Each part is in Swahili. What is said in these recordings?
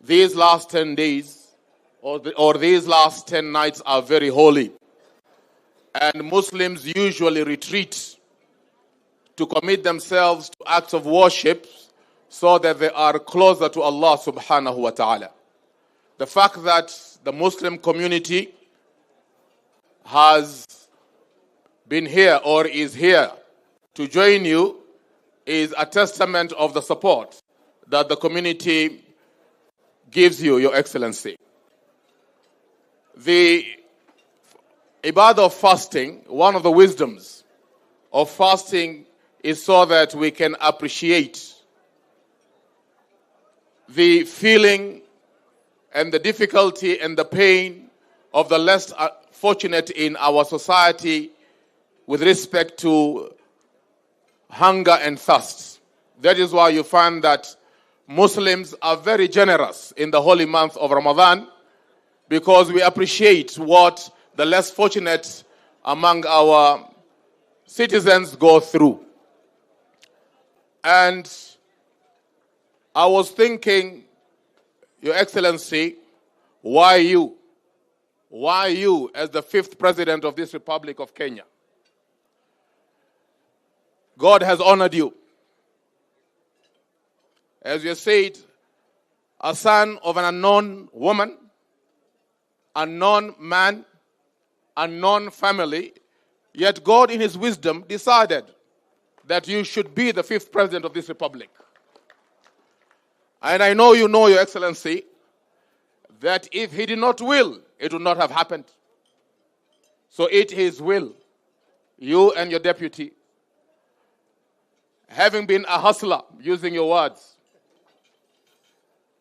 these last 10 days or these last 10 nights are very holy. And Muslims usually retreat to commit themselves to acts of worship so that they are closer to Allah subhanahu wa ta'ala. The fact that the Muslim community has been here or is here to join you is a testament of the support that the community gives you, Your Excellency. The ibadah of fasting, one of the wisdoms of fasting is so that we can appreciate the feeling and the difficulty and the pain of the less fortunate in our society with respect to hunger and thirst. That is why you find that Muslims are very generous in the holy month of Ramadan, because we appreciate what the less fortunate among our citizens go through. And I was thinking, Your Excellency, why you? Why you as the 5th president of this Republic of Kenya? God has honored you. As you said, a son of an unknown woman, unknown man, unknown family, yet God in his wisdom decided that you should be the 5th president of this republic. And I know you know, Your Excellency, that if he did not will, it would not have happened. So it is will, you and your deputy, having been a hustler, using your words,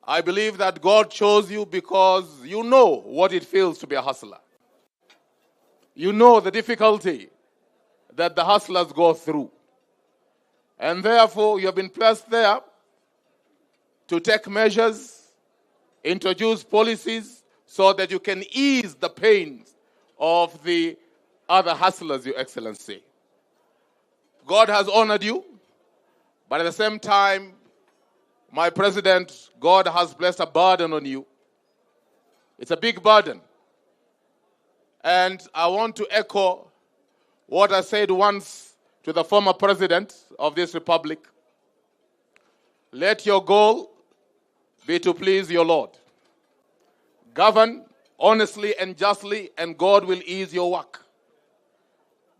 I believe that God chose you because you know what it feels to be a hustler. You know the difficulty that the hustlers go through. And therefore, you have been placed there to take measures, introduce policies, so that you can ease the pains of the other hustlers, Your Excellency. God has honored you, but at the same time, my President, God has placed a burden on you. It's a big burden. And I want to echo what I said once to the former president of this republic. Let your goal be to please your Lord. Govern honestly and justly, and God will ease your work.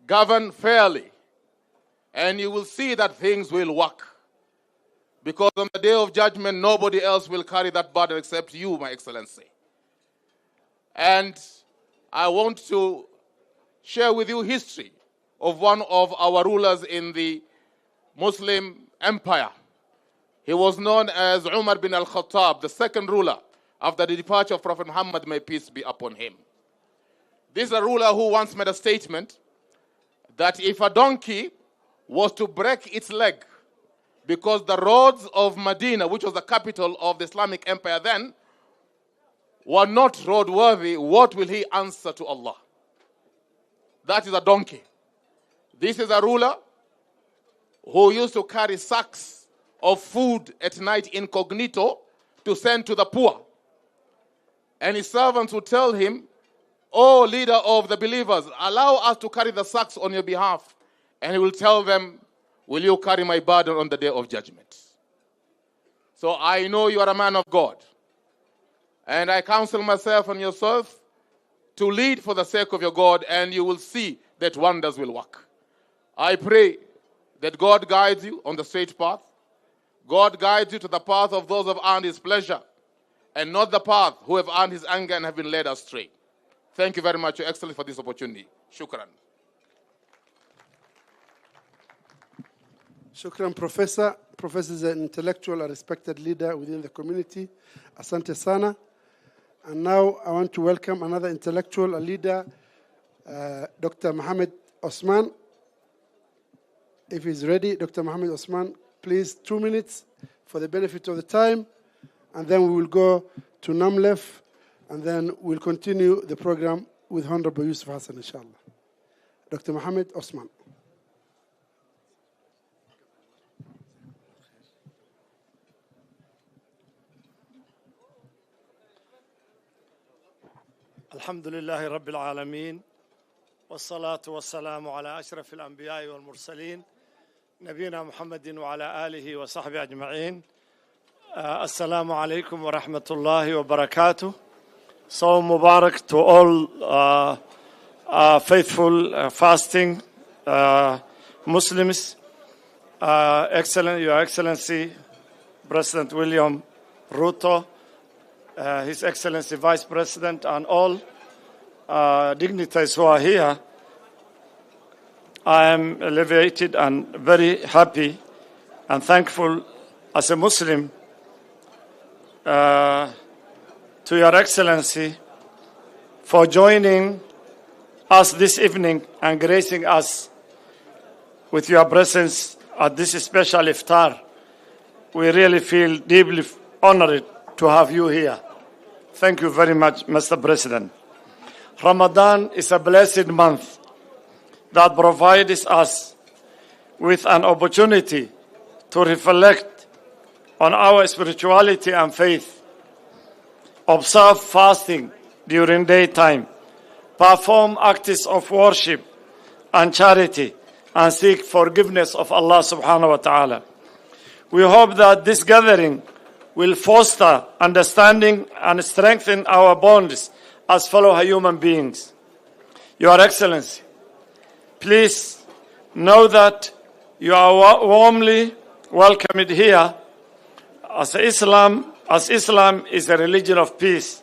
Govern fairly, and you will see that things will work. Because on the day of judgment, nobody else will carry that burden except you, my Excellency. And I want to share with you history of one of our rulers in the Muslim empire. He was known as Umar bin al-Khattab, the second ruler after the departure of Prophet Muhammad, may peace be upon him. This is a ruler who once made a statement that if a donkey was to break its leg, because the roads of Medina, which was the capital of the Islamic Empire then, were not roadworthy, what will he answer to Allah? That is a donkey. This is a ruler who used to carry sacks of food at night incognito to send to the poor. And his servants would tell him, "Oh, leader of the believers, allow us to carry the sacks on your behalf." And he will tell them, "Will you carry my burden on the day of judgment?" So I know you are a man of God. And I counsel myself and yourself to lead for the sake of your God, and you will see that wonders will work. I pray that God guides you on the straight path. God guides you to the path of those who have earned his pleasure, and not the path who have earned his anger and have been led astray. Thank you very much, Your Excellency, for this opportunity. Shukran. Shukran, Professor. Professor is an intellectual, a respected leader within the community. Asante sana. And now I want to welcome another intellectual, a leader, Dr. Mohammed Osman. If he's ready, Dr. Mohammed Osman, please, 2 minutes for the benefit of the time. And then we will go to Namlef, and then we'll continue the program with Honorable Yusuf Hassan, inshallah. Dr. Mohammed Osman. الحمد لله رب العالمين والصلاة والسلام على أشرف الأنبياء والمرسلين نبينا محمد وعلى آله وصحبه أجمعين. Assalamu alaikum wa rahmatullahi wa barakatuh. So Mubarak to all faithful fasting Muslims. Your Excellency President William Ruto, His Excellency Vice President, and all dignitaries who are here. I am elevated and very happy and thankful as a Muslim to Your Excellency for joining us this evening and gracing us with your presence at this special iftar. We really feel deeply honored to have you here. Thank you very much, Mr. President. Ramadan is a blessed month that provides us with an opportunity to reflect on our spirituality and faith, observe fasting during daytime, perform acts of worship and charity, and seek forgiveness of Allah subhanahu wa ta'ala. We hope that this gathering will foster understanding and strengthen our bonds as fellow human beings. Your Excellency, please know that you are warmly welcomed here as Islam is a religion of peace.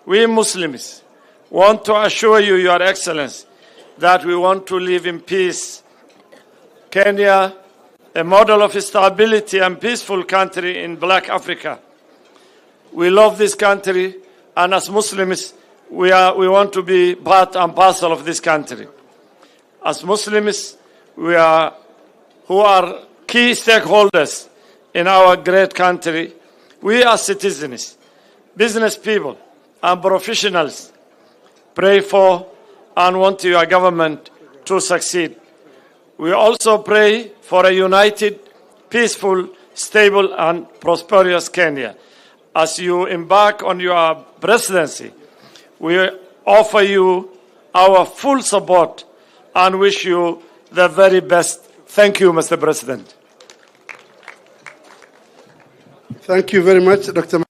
We Muslims want to assure you, Your Excellency, that we want to live in peace. Kenya, a model of stability and peaceful country in Black Africa. We love this country, and as Muslims, we want to be part and parcel of this country. As Muslims, who are key stakeholders in our great country, we as citizens, business people, and professionals pray for and want your government to succeed. We also pray for a united, peaceful, stable, and prosperous Kenya. As you embark on your presidency, we offer you our full support and wish you the very best. Thank you, Mr. President. Thank you very much, Dr.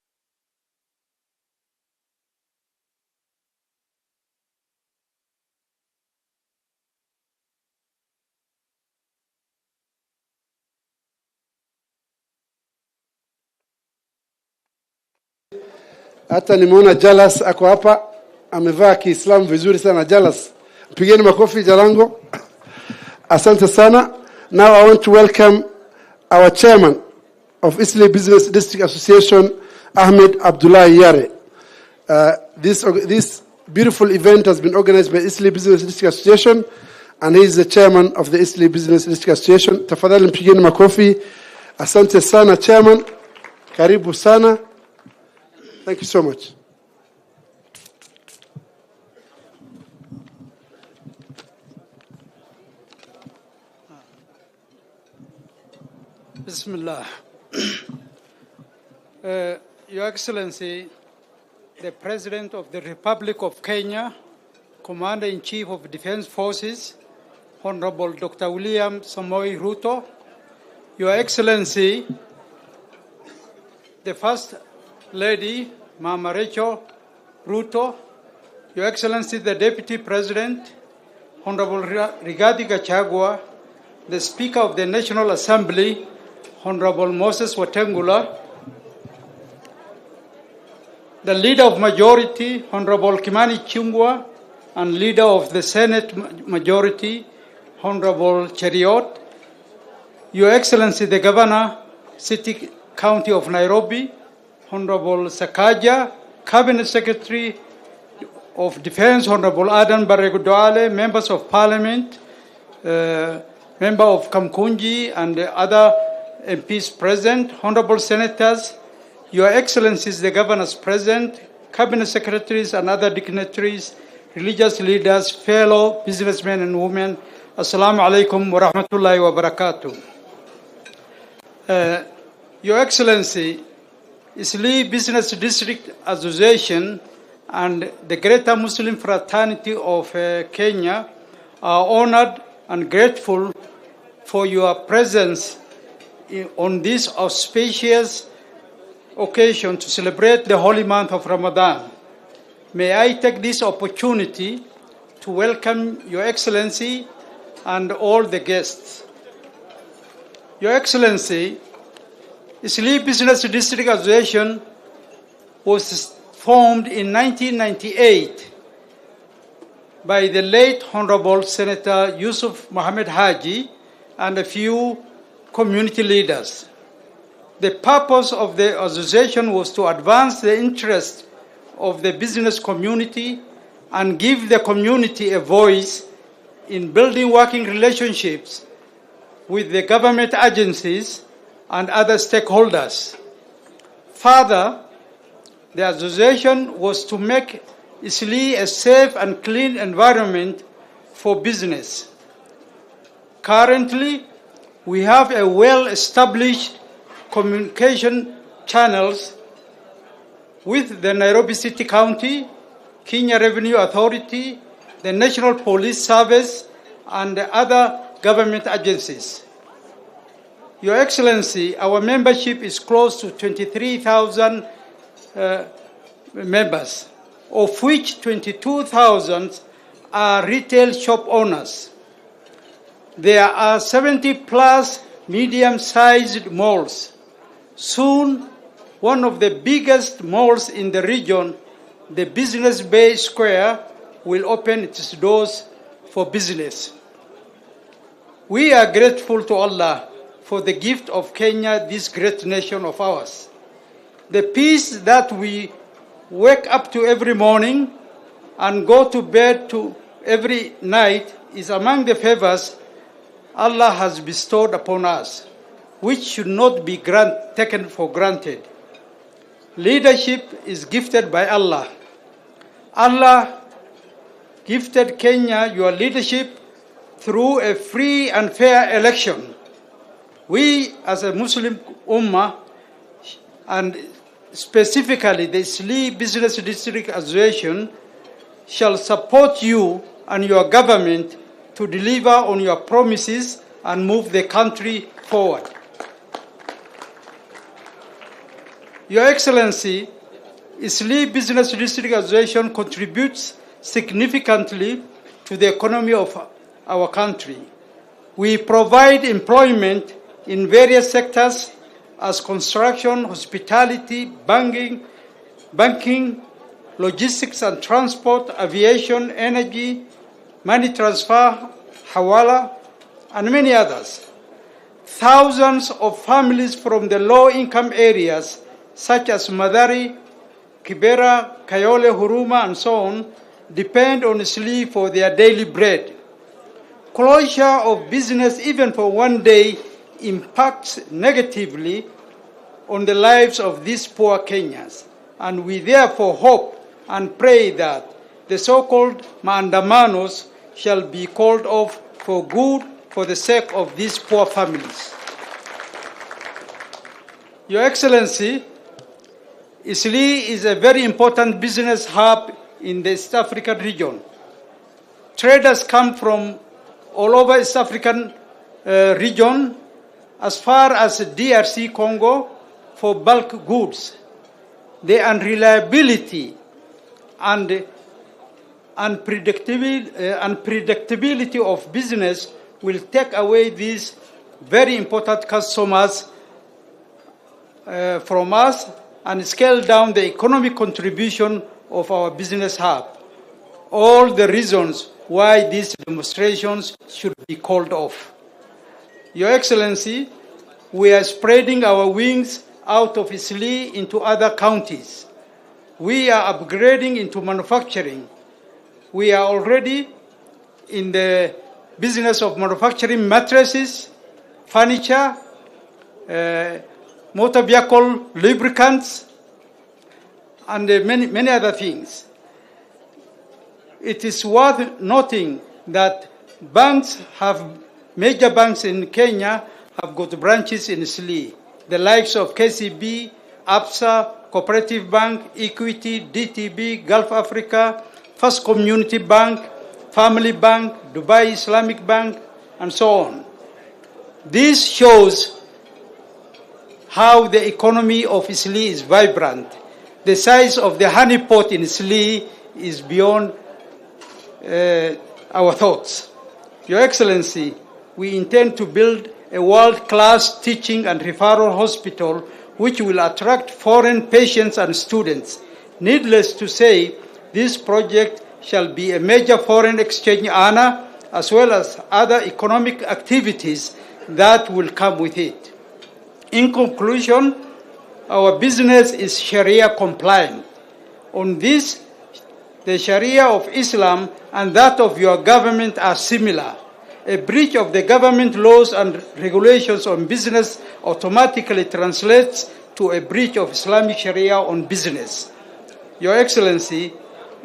Hata nimeona Jalas ako hapa, amevaa Kiislamu vizuri sana. Jalas, pigeni makofi Jalango. Asante sana. Now I want to welcome our chairman of Isli Business District Association, Ahmed Abdullah Yare. This beautiful event has been organized by Isli Business District Association, and he is the chairman of the Isli Business District Association. Tafadhali mpigeni makofi. Asante sana chairman. Karibu sana. Thank you so much. Bismillah. Your Excellency, the President of the Republic of Kenya, Commander-in-Chief of Defense Forces, Honorable Dr. William Samoei Ruto, Your Excellency, the First Lady, Mama Rachel Ruto, Your Excellency, the Deputy President, Honorable Rigathi Gachagua, the Speaker of the National Assembly, Honorable Moses Wetangula, the Leader of Majority, Honorable Kimani Ichung'wah, and Leader of the Senate Majority, Honorable Cheriot, Your Excellency, the Governor, City County of Nairobi, Honorable Sakaja, Cabinet Secretary of Defense, Honorable Adan Barrego Duale, Members of Parliament, Member of Kamkunji, and the other MPs present, Honorable Senators, Your Excellencies, the Governors present, Cabinet Secretaries and other dignitaries, religious leaders, fellow businessmen and women, Assalamu alaikum wa rahmatullahi wa barakatuh. Your Excellency, Isli Business District Association and the Greater Muslim Fraternity of Kenya are honored and grateful for your presence on this auspicious occasion to celebrate the holy month of Ramadan. May I take this opportunity to welcome Your Excellency and all the guests. Your Excellency, Isli Business District Association was formed in 1998 by the late Honorable Senator Yusuf Mohammed Haji and a few community leaders. The purpose of the association was to advance the interests of the business community and give the community a voice in building working relationships with the government agencies and other stakeholders. Further, the association was to make Isli a safe and clean environment for business. Currently, we have a well-established communication channels with the Nairobi City County, Kenya Revenue Authority, the National Police Service, and other government agencies. Your Excellency, our membership is close to 23,000 members, of which 22,000 are retail shop owners. There are 70 plus medium-sized malls. Soon, one of the biggest malls in the region, the Business Bay Square, will open its doors for business. We are grateful to Allah for the gift of Kenya, this great nation of ours. The peace that we wake up to every morning and go to bed to every night is among the favors Allah has bestowed upon us, which should not be taken for granted. Leadership is gifted by Allah. Allah gifted Kenya your leadership through a free and fair election. We, as a Muslim Ummah, and specifically the Isli Business District Association, shall support you and your government to deliver on your promises and move the country forward. Your Excellency, Isli Business District Association contributes significantly to the economy of our country. We provide employment in various sectors as construction, hospitality, banking, logistics and transport, aviation, energy, money transfer, hawala, and many others. Thousands of families from the low-income areas such as Madari, Kibera, Kayole, Huruma, and so on, depend on Isli for their daily bread. Closure of business, even for one day, impacts negatively on the lives of these poor Kenyans. And we therefore hope and pray that the so-called maandamanos shall be called off for good for the sake of these poor families. Your Excellency, Isli is a very important business hub in the East African region. Traders come from all over East African region as far as DRC Congo for bulk goods. The unreliability and unpredictability of business will take away these very important customers from us and scale down the economic contribution of our business hub. All the reasons why these demonstrations should be called off. Your Excellency, we are spreading our wings out of Isli into other counties. We are upgrading into manufacturing. We are already in the business of manufacturing mattresses, furniture, motor vehicle lubricants, and many other things. It is worth noting that major banks in Kenya have got branches in Isli, the likes of KCB, ABSA, Cooperative Bank, Equity, DTB, Gulf Africa, First Community Bank, Family Bank, Dubai Islamic Bank, and so on. This shows how the economy of Isli is vibrant. The size of the honeypot in Isli is beyond our thoughts. Your Excellency, we intend to build a world-class teaching and referral hospital which will attract foreign patients and students. Needless to say, this project shall be a major foreign exchange earner as well as other economic activities that will come with it. In conclusion, our business is Sharia compliant. On this, the Sharia of Islam and that of your government are similar. A breach of the government laws and regulations on business automatically translates to a breach of Islamic Sharia on business. Your Excellency,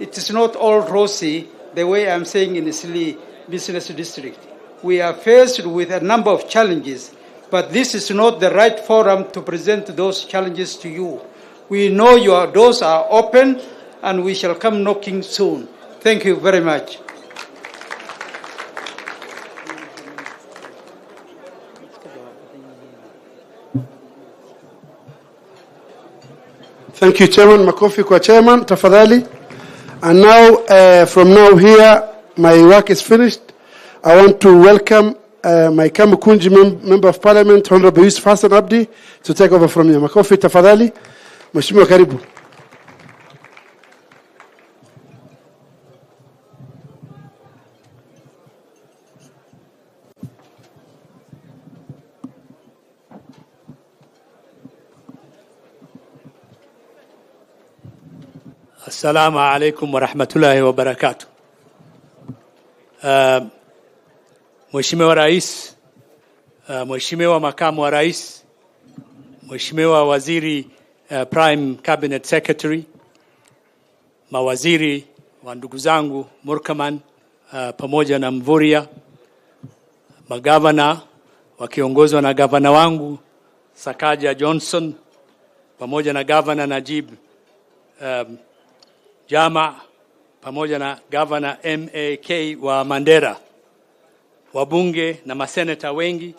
it is not all rosy the way I'm saying in Isli Business District. We are faced with a number of challenges, but this is not the right forum to present those challenges to you. We know your doors are open and we shall come knocking soon. Thank you very much. Thank you, Chairman. Makofi kwa Chairman, tafadhali. And now, from now here, my work is finished. I want to welcome my Kamukunji Member of Parliament, Honorable Yusuf Hassan Abdi, to take over from you. Makofi, tafadhali. Mheshimiwa, karibu. Assalamu alaikum wa rahmatullahi wa barakatuh. Mheshimiwa Rais, Mheshimiwa Makamu wa Rais, Mheshimiwa Waziri Prime Cabinet Secretary, mawaziri wa ndugu zangu Murkaman pamoja na Mvuria, magavana wakiongozwa na gavana wangu Sakaja Johnson pamoja na gavana Najib Jama pamoja na gavana MAK wa Mandera, wabunge na maseneta wengi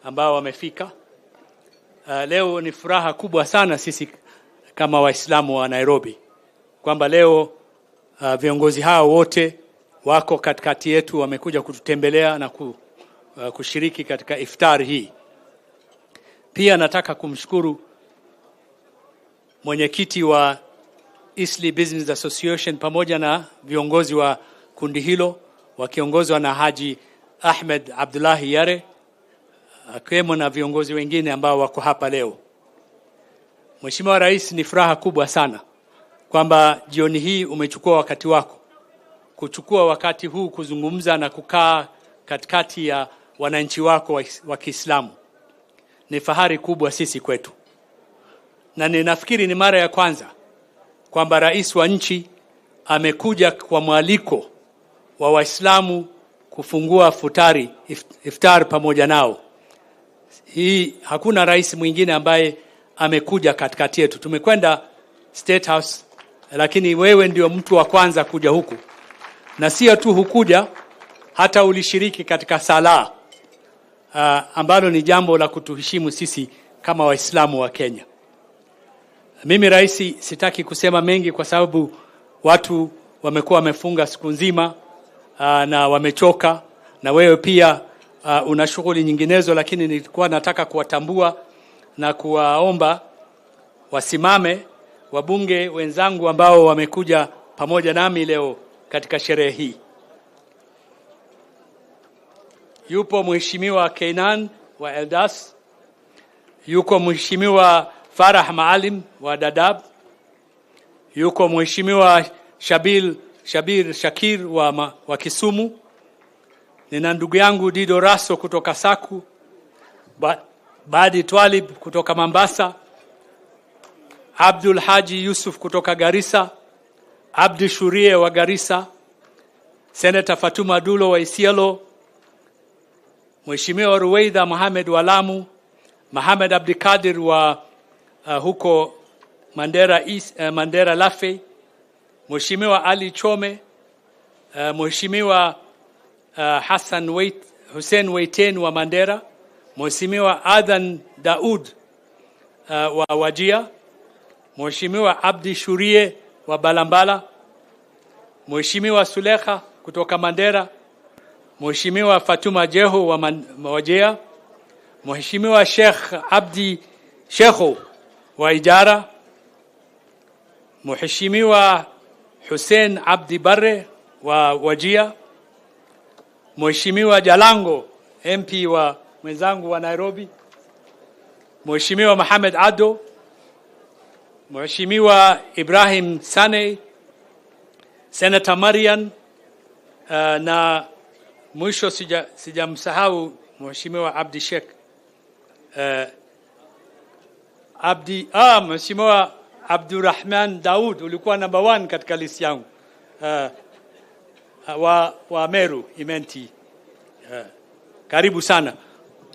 ambao wamefika. Leo ni furaha kubwa sana sisi kama Waislamu wa Nairobi kwamba leo viongozi hao wote wako katikati yetu, wamekuja kututembelea na kushiriki katika iftar hii. Pia nataka kumshukuru mwenyekiti wa Isli Business Association pamoja na viongozi wa kundi hilo wakiongozwa na Haji Ahmed Abdullahi Yare, akiwemo na viongozi wengine ambao wako hapa leo. Mheshimiwa Rais, ni furaha kubwa sana kwamba jioni hii umechukua wakati wako kuchukua wakati huu kuzungumza na kukaa katikati ya wananchi wako wa Kiislamu. Ni fahari kubwa sisi kwetu, na ninafikiri ni mara ya kwanza kwamba rais wa nchi amekuja kwa mwaliko wa Waislamu kufungua iftar pamoja nao. Hii hakuna rais mwingine ambaye amekuja katikati yetu. Tumekwenda State House, lakini wewe ndio mtu wa kwanza kuja huku. Na sio tu hukuja, hata ulishiriki katika sala ambalo ni jambo la kutuheshimu sisi kama Waislamu wa Kenya. Mimi rais sitaki kusema mengi kwa sababu watu wamekuwa wamefunga siku nzima na wamechoka, na wewe pia una shughuli nyinginezo, lakini nilikuwa nataka kuwatambua na kuwaomba wasimame wabunge wenzangu ambao wamekuja pamoja nami leo katika sherehe hii. Yupo Mheshimiwa Kainan wa Eldas, yuko Mheshimiwa Farah Maalim wa Dadaab, yuko Mheshimiwa Shabir Shakir wa Kisumu, nina ndugu yangu Dido Raso kutoka Saku, Badi Twalib kutoka Mombasa, Abdul Haji Yusuf kutoka Garissa, Abdi Shurie wa Garissa, Senator Fatuma Dulo wa Isiolo, Mheshimiwa Ruwaida Mohamed wa Lamu, Mohamed Abdikadir wa huko Mandera East, Mandera Lafe, Mheshimiwa Ali Chome, Mheshimiwa Hussein Waiten wa Mandera, Mheshimiwa Adan Daud wa Wajia, Mheshimiwa Abdi Shurie wa Balambala, Mheshimiwa Sulekha kutoka Mandera, Mheshimiwa Fatuma Jeho wa Wajia, Mheshimiwa Sheikh Abdi Shekho wa Ijara, Mheshimiwa Hussein Abdi Barre wa Wajia, Mheshimiwa Jalango MP wa mwenzangu wa Nairobi, Mheshimiwa Mohamed Ado, Mheshimiwa Ibrahim Sane, Senator Marian, na mwisho sijamsahau Mheshimiwa Abdi Sheikh Mheshimiwa Abdurrahman Daud, ulikuwa number 1 katika list yangu wa Meru Imenti. Karibu sana.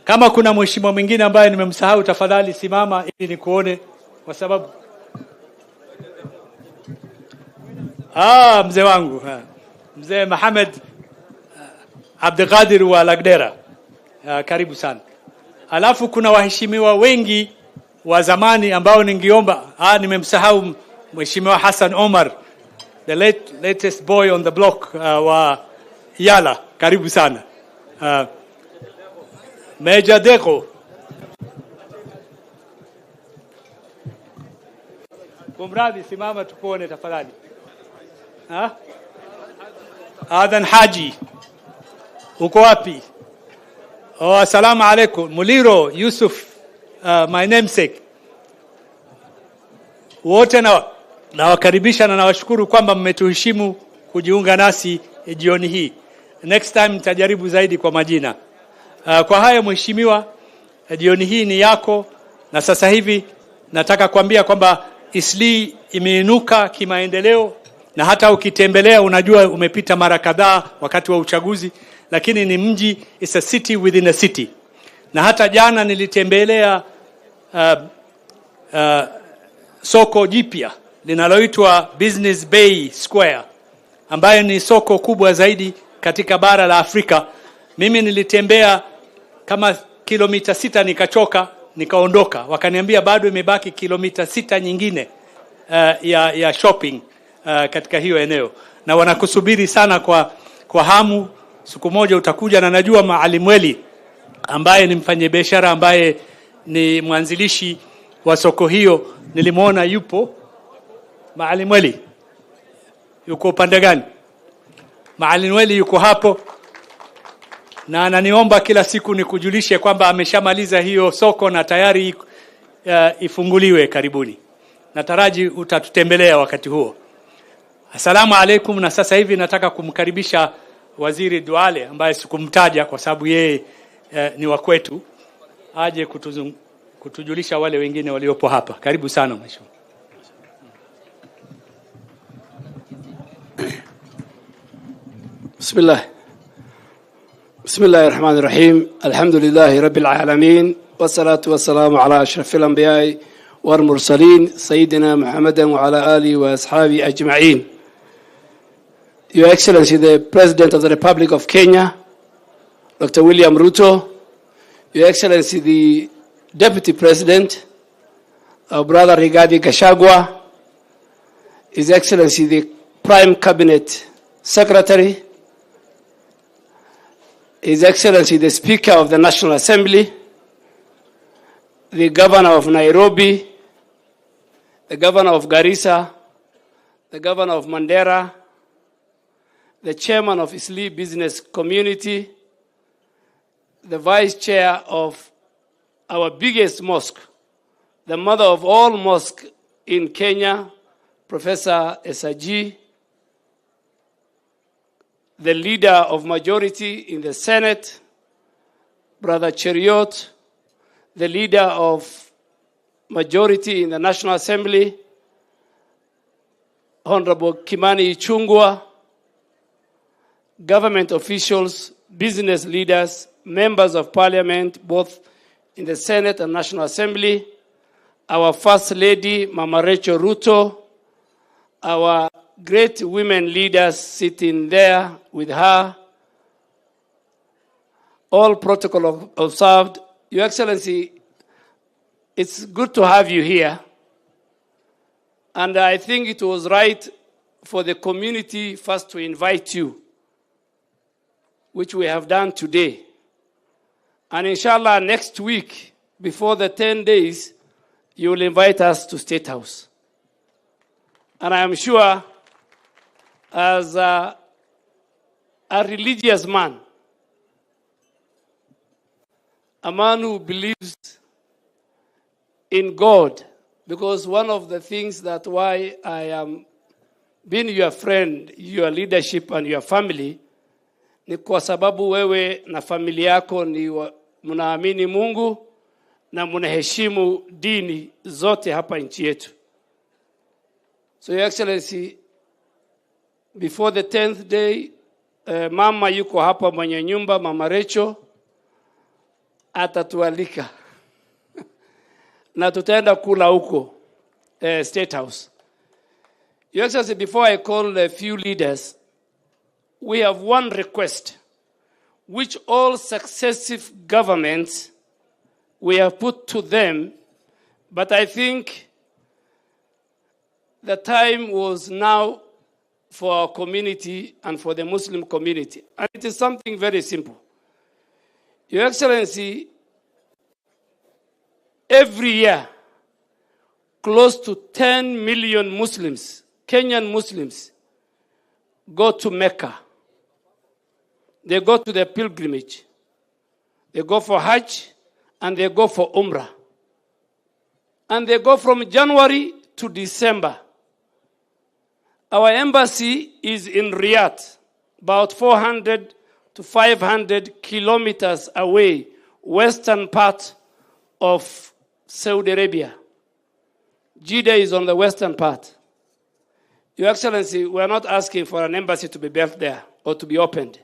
Kama kuna mheshimiwa mwingine ambaye nimemsahau, tafadhali simama ili nikuone, kwa sababu mzee wangu mzee Mohamed Abdelkadir wa Lagdera, karibu sana. Alafu kuna waheshimiwa wengi wa zamani ambao ningeomba, nimemsahau Mheshimiwa Hassan Omar, the latest boy on the block wa Yala, karibu sana. Meja Deko, kumradhi, simama tukuone tafadhali. Adan Haji, uko wapi? Assalamu alaikum. Muliro Yusuf, my namesake. Wote nawakaribisha na nawashukuru kwamba mmetuheshimu kujiunga nasi jioni hii. Next time nitajaribu zaidi kwa majina. Kwa haya mheshimiwa, jioni hii ni yako, na sasa hivi nataka kuambia kwamba Isli imeinuka kimaendeleo, na hata ukitembelea unajua umepita mara kadhaa wakati wa uchaguzi, lakini ni mji, it's a city within a city. Na hata jana nilitembelea soko jipya linaloitwa Business Bay Square, ambayo ni soko kubwa zaidi katika bara la Afrika. Mimi nilitembea kama kilomita 6 nikachoka, nikaondoka. Wakaniambia bado imebaki kilomita 6 nyingine ya shopping katika hiyo eneo, na wanakusubiri sana kwa hamu. Siku moja utakuja, na najua Maalim Weli ambaye ni mfanyabiashara ambaye ni mwanzilishi wa soko hiyo, nilimuona yupo. Maalim Weli yuko upande gani? Maalim Weli yuko hapo, na ananiomba kila siku nikujulishe kwamba ameshamaliza hiyo soko na tayari ifunguliwe karibuni. Nataraji utatutembelea wakati huo. Assalamu alaikum. Na sasa hivi nataka kumkaribisha Waziri Duale ambaye sikumtaja kwa sababu yeye ni wa kwetu, aje kutujulisha wale wengine waliopo hapa. Karibu sana mheshimiwa. Bismillahirrahmanirrahim. Alhamdulillahi rabbil alamin. Wassalatu wassalamu ala ashrafil anbiya'i wal mursalin sayyidina Muhammadan wa ala alihi wa ashabihi ajma'in. Your Excellency, the President of the Republic of Kenya, Dr. William Ruto, Your Excellency, the Deputy President, our brother Rigathi Gachagua, His Excellency, the Prime Cabinet Secretary, His Excellency, the Speaker of the National Assembly, the Governor of Nairobi, the Governor of Garissa, the Governor of Mandera, the Chairman of Isli Business Community, the Vice Chair of our biggest mosque, the mother of all mosques in Kenya, Professor Esaji, the leader of majority in the Senate, Brother Cheriot, the leader of majority in the National Assembly, Honorable Kimani Ichung'wah, government officials, business leaders, members of parliament, both in the Senate and National Assembly, our First Lady, Mama Rachel Ruto, our great women leaders sitting there with her, all protocol observed. Your Excellency, it's good to have you here. And I think it was right for the community first to invite you, which we have done today. And inshallah, next week, before the 10 days, you will invite us to State House. And I am sure, as a religious man, a man who believes in God, because one of the things that why I am being your friend, your leadership and your family, ni kwa sababu wewe na familia yako ni mnaamini Mungu na mnaheshimu dini zote hapa nchi yetu. So Your Excellency, before the 10th day, mama yuko hapa mwenye nyumba, Mama Rachel, atatualika. Na tutaenda kula huko, State House. Your Excellency, before I call a few leaders, we have one request, which all successive governments we have put to them, but I think the time was now for our community and for the Muslim community. And it is something very simple. Your Excellency, every year, close to 10 million Muslims, Kenyan Muslims, go to Mecca. They go to the pilgrimage. They go for Hajj and they go for Umrah. And they go from January to December. Our embassy is in Riyadh, about 400 to 500 kilometers away, western part of Saudi Arabia. Jeddah is on the western part. Your Excellency, we are not asking for an embassy to be built there or to be opened.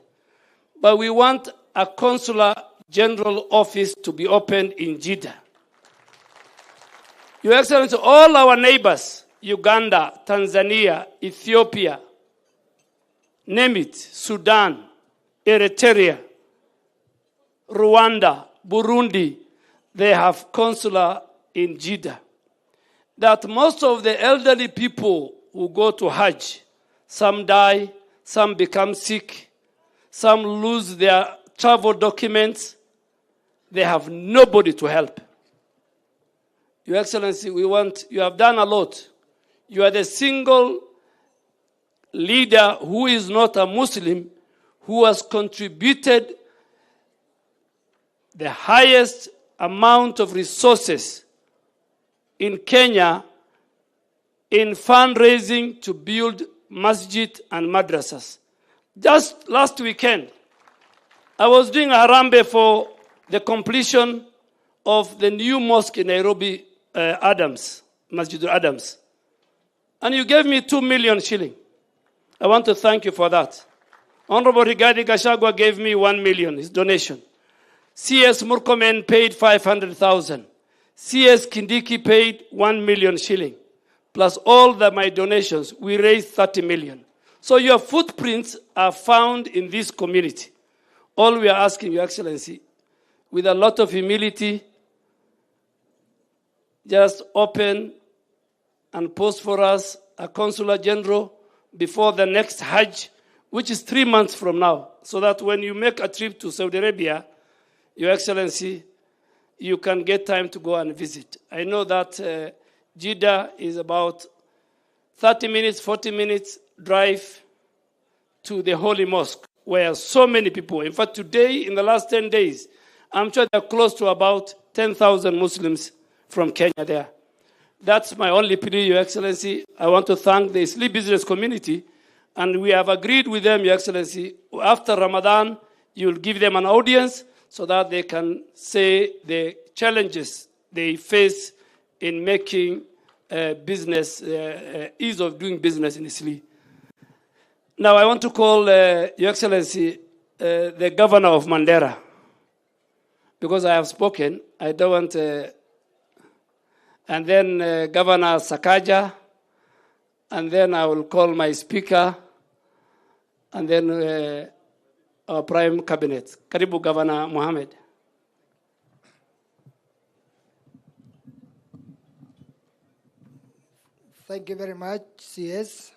But we want a consular general office to be opened in Jeddah. Your Excellency, all our neighbors, Uganda, Tanzania, Ethiopia, name it, Sudan, Eritrea, Rwanda, Burundi, they have consular in Jeddah. That most of the elderly people who go to Hajj, some die, some become sick, some lose their travel documents, they have nobody to help. Your Excellency, you have done a lot. You are the single leader who is not a Muslim who has contributed the highest amount of resources in Kenya in fundraising to build masjid and madrasas. Just last weekend, I was doing a harambe for the completion of the new mosque in Nairobi, Masjid Adams. And you gave me 2 million shilling. I want to thank you for that. Honorable Rigathi Gachagua gave me 1 million, his donation. CS Murkomen paid 500,000. CS Kindiki paid 1 million shilling. Plus all my donations, we raised 30 million. So your footprints are found in this community. All we are asking, Your Excellency, with a lot of humility, just open and post for us a consular general before the next Hajj, which is 3 months from now, so that when you make a trip to Saudi Arabia, Your Excellency, you can get time to go and visit. I know that Jeddah is about 30 minutes, 40 minutes drive to the Holy Mosque, where so many people, in fact, today, in the last 10 days, I'm sure they're close to about 10,000 Muslims from Kenya there. That's my only plea, Your Excellency. I want to thank the Isli business community, and we have agreed with them, Your Excellency, after Ramadan, you'll give them an audience so that they can say the challenges they face in making business, ease of doing business in Isli. Now I want to call, Your Excellency, the governor of Mandera, because I have spoken. I don't want and then Governor Sakaja, and then I will call my speaker, and then our prime cabinet. Karibu Governor Mohammed. Thank you very much, CS.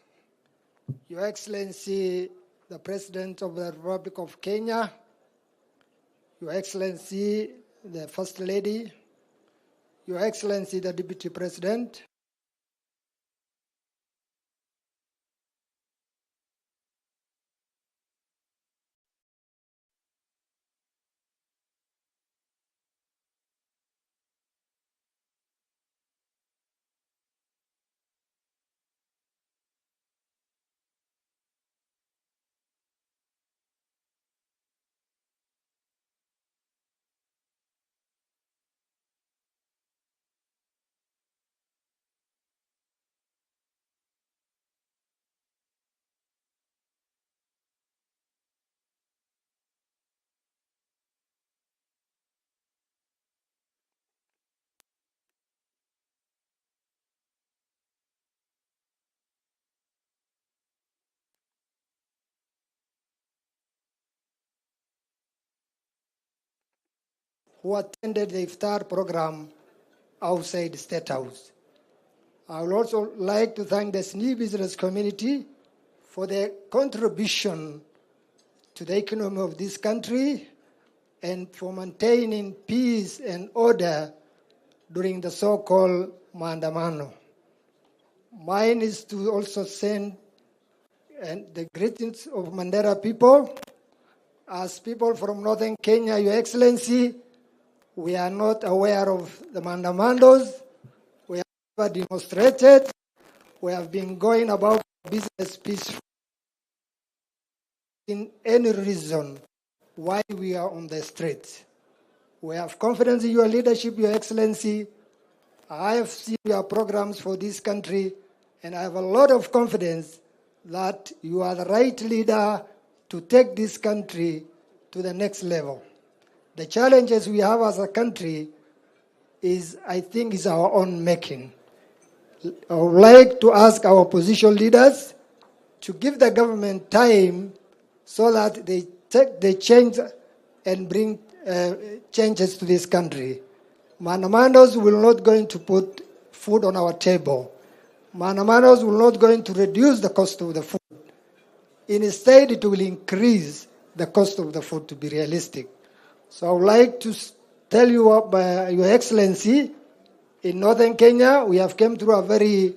Your Excellency, the President of the Republic of Kenya, Your Excellency, the First Lady, Your Excellency, the Deputy President, who attended the Iftar program outside State House. I would also like to thank the SNE business community for their contribution to the economy of this country and for maintaining peace and order during the so-called maandamano. Mine is to also send the greetings of Mandera people. As people from Northern Kenya, Your Excellency, we are not aware of the mandamandos. We have never demonstrated. We have been going about business peacefully. In any reason why we are on the streets. We have confidence in your leadership, Your Excellency. I have seen your programs for this country, and I have a lot of confidence that you are the right leader to take this country to the next level. The challenges we have as a country is, I think, is our own making. I would like to ask our opposition leaders to give the government time so that they change and bring changes to this country. Mandamandos will not going to put food on our table. Mandamandos will not going to reduce the cost of the food. Instead, it will increase the cost of the food, to be realistic. So I would like to tell you, Your Excellency, in Northern Kenya, we have come through a very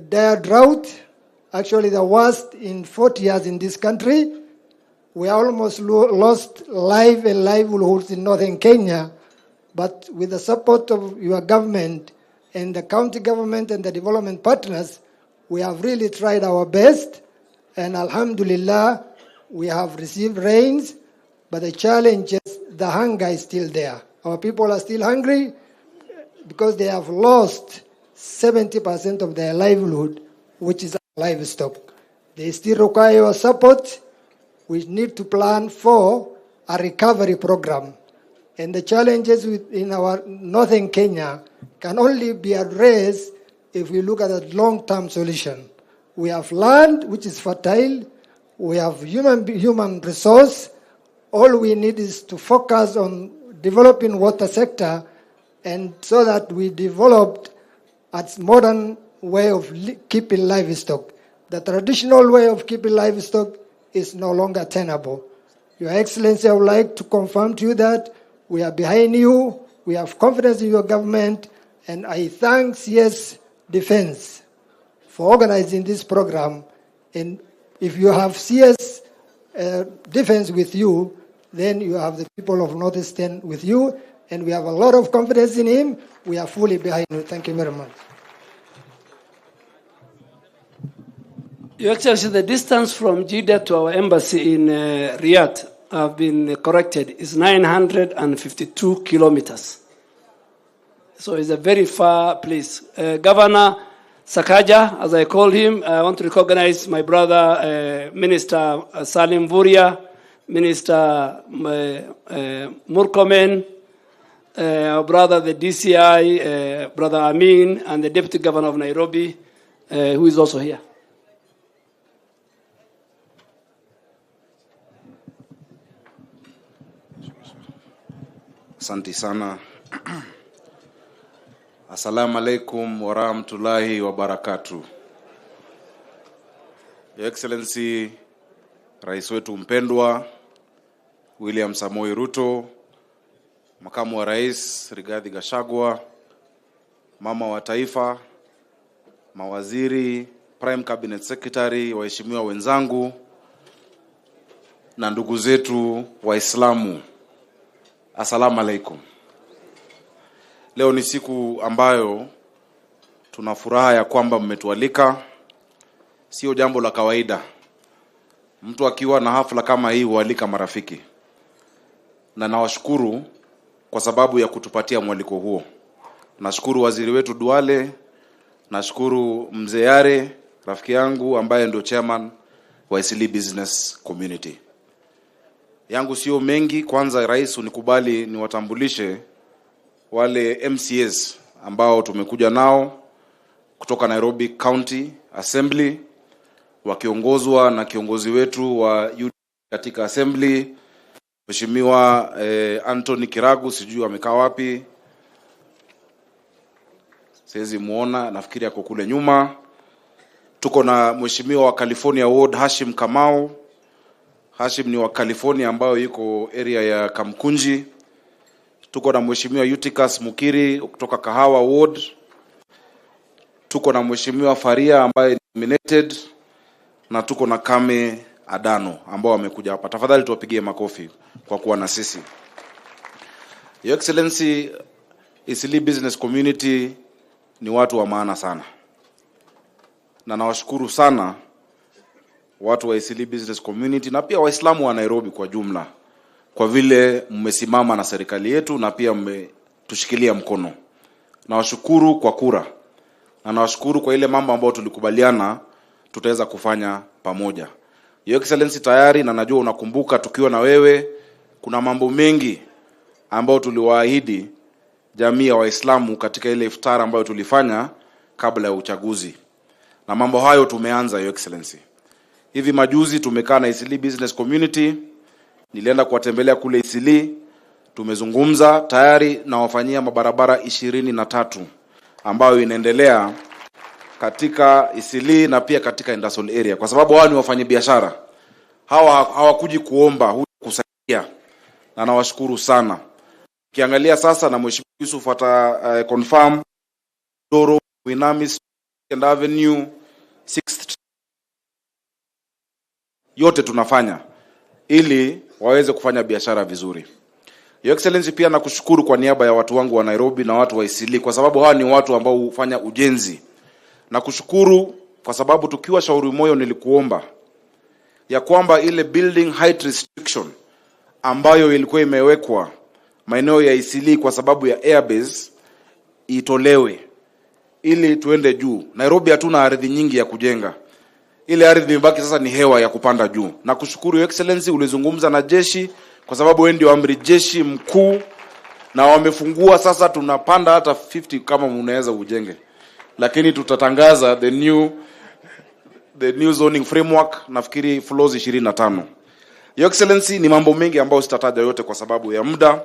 dire drought, actually the worst in 40 years in this country. We almost lost life and livelihoods in Northern Kenya, but with the support of your government and the county government and the development partners, we have really tried our best, and Alhamdulillah, we have received rains, but the challenge is the hunger is still there. Our people are still hungry because they have lost 70% of their livelihood, which is livestock. They still require your support. We need to plan for a recovery program. And the challenges in our northern Kenya can only be addressed if we look at a long-term solution. We have land which is fertile. We have human resource. All we need is to focus on developing water sector, and so that we developed a modern way of keeping livestock. The traditional way of keeping livestock is no longer tenable. Your Excellency, I would like to confirm to you that we are behind you, we have confidence in your government, and I thank CS Defense for organizing this program. And if you have CS Defense with you, then you have the people of Northeastern with you, and we have a lot of confidence in him. We are fully behind you. Thank you very much. Your Excellency, the distance from Jeddah to our embassy in Riyadh have been corrected is 952 kilometers. So it's a very far place. Governor Sakaja, as I call him, I want to recognize my brother, Minister Salim Vuria, Minister Murkomen, our brother, the DCI, Brother Amin, and the Deputy Governor of Nairobi, who is also here. Asante sana. Assalamu alaikum wa rahmatullahi wa barakatuh. Your Excellency, Rais wetu mpendwa William Samoei Ruto, Makamu wa Rais Rigathi Gachagua, Mama wa Taifa, mawaziri, Prime Cabinet Secretary, waheshimiwa wenzangu na ndugu zetu Waislamu. Assalamu alaikum. Leo ni siku ambayo tuna furaha ya kwamba mmetualika. Sio jambo la kawaida mtu akiwa na hafla kama hii hualika marafiki. Na nawashukuru kwa sababu ya kutupatia mwaliko huo. Nashukuru waziri wetu Duale, nashukuru Mzee Yare, rafiki yangu ambaye ndio chairman wa Eastleigh Business Community. Yangu sio mengi, kwanza rais unikubali niwatambulishe wale MCAs ambao tumekuja nao kutoka Nairobi County Assembly, wakiongozwa na kiongozi wetu wa katika Assembly, Mheshimiwa Anthony Kiragu, sijui amekaa wapi. Siwezi muona, nafikiri yako kule nyuma. Tuko na Mheshimiwa wa California Ward Hashim Kamau. Hashim ni wa California ambayo yuko area ya Kamkunji. Tuko na Mheshimiwa Eutychus Mukiri kutoka Kahawa Ward. Tuko na Mheshimiwa Faria ambaye ni nominated, na tuko na Kame Adano ambao wamekuja hapa. Tafadhali tuwapigie makofi kwa kuwa na sisi. Your Excellency, Eastleigh Business Community ni watu wa maana sana. Na nawashukuru sana watu wa Eastleigh Business Community na pia Waislamu wa Nairobi kwa jumla, kwa vile mmesimama na serikali yetu na pia mmetushikilia mkono. Nawashukuru kwa kura. Na nawashukuru kwa ile mambo ambayo tulikubaliana tutaweza kufanya pamoja. Your Excellency, tayari na najua unakumbuka tukiwa na wewe kuna mambo mengi ambayo tuliwaahidi jamii ya Waislamu katika ile iftar ambayo tulifanya kabla ya uchaguzi. Na mambo hayo tumeanza, Your Excellency. Hivi majuzi tumekaa na Eastleigh Business Community, nilienda kuwatembelea kule Eastleigh, tumezungumza tayari na wafanyia mabarabara 23 ambayo inaendelea katika Eastleigh na pia katika industrial area, kwa sababu wao ni wafanyabiashara. Hawakuji kuomba, huja kusaidia. Na nawashukuru sana. Kiangalia sasa na Mheshimiwa Yusuf ata confirm Doro, Winamis, Second Avenue, 6th yote tunafanya ili waweze kufanya biashara vizuri. Your Excellency, pia nakushukuru kwa niaba ya watu wangu wa Nairobi na watu wa Eastleigh, kwa sababu hawa ni watu ambao hufanya ujenzi. Nakushukuru kwa sababu tukiwa Shauri Moyo nilikuomba ya kwamba ile building height restriction ambayo ilikuwa imewekwa maeneo ya Eastleigh kwa sababu ya airbase itolewe ili tuende juu. Nairobi hatuna ardhi nyingi ya kujenga. Ile ardhi imebaki sasa ni hewa ya kupanda juu. Nakushukuru Your Excellency, ulizungumza na jeshi kwa sababu wewe ndio amri jeshi mkuu, na wamefungua sasa tunapanda hata 50 kama unaweza ujenge. Lakini tutatangaza the new zoning framework, nafikiri floors 25. Your Excellency, ni mambo mengi ambayo sitataja yote kwa sababu ya muda,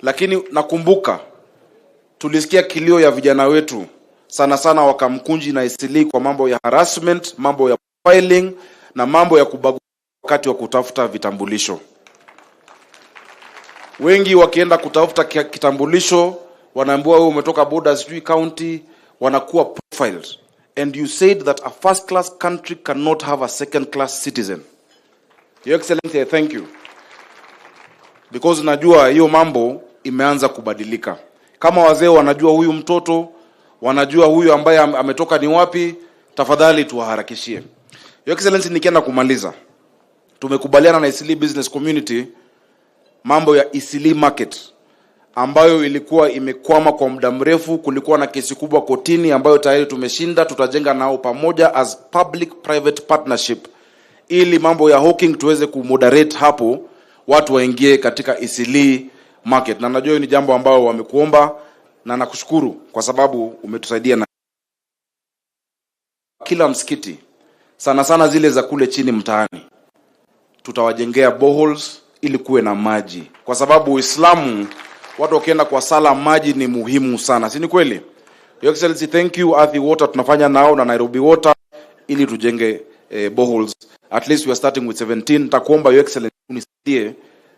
lakini nakumbuka tulisikia kilio ya vijana wetu sana sana wakamkunji na Eastleigh kwa mambo ya harassment, mambo ya filing na mambo ya kubagua wakati wa kutafuta vitambulisho. Wengi wakienda kutafuta kitambulisho wanaambiwa wewe umetoka borders sijui county, wanakuwa profiled. And you said that a first class country cannot have a second class citizen. Your Excellency, I thank you. Because najua hiyo mambo imeanza kubadilika. Kama wazee wanajua huyu mtoto, wanajua huyu ambaye ametoka ni wapi, tafadhali tuwaharakishie. Your Excellency, nikienda kumaliza, tumekubaliana na Eastleigh Business Community mambo ya Eastleigh Market ambayo ilikuwa imekwama kwa muda mrefu. Kulikuwa na kesi kubwa kotini ambayo tayari tumeshinda. Tutajenga nao pamoja as public private partnership ili mambo ya hawking tuweze kumoderate hapo, watu waingie katika Eastleigh market, na najua ni jambo ambao wamekuomba, na nakushukuru kwa sababu umetusaidia na kila msikiti, sana sana zile za kule chini mtaani, tutawajengea boreholes ili kuwe na maji, kwa sababu Uislamu watu wakienda kwa sala maji ni muhimu sana, si ni kweli? Your Excellency, thank you. Athi Water tunafanya nao na Nairobi Water ili tujenge boreholes. At least we are starting with 17. Nitakuomba Your Excellency unisaidie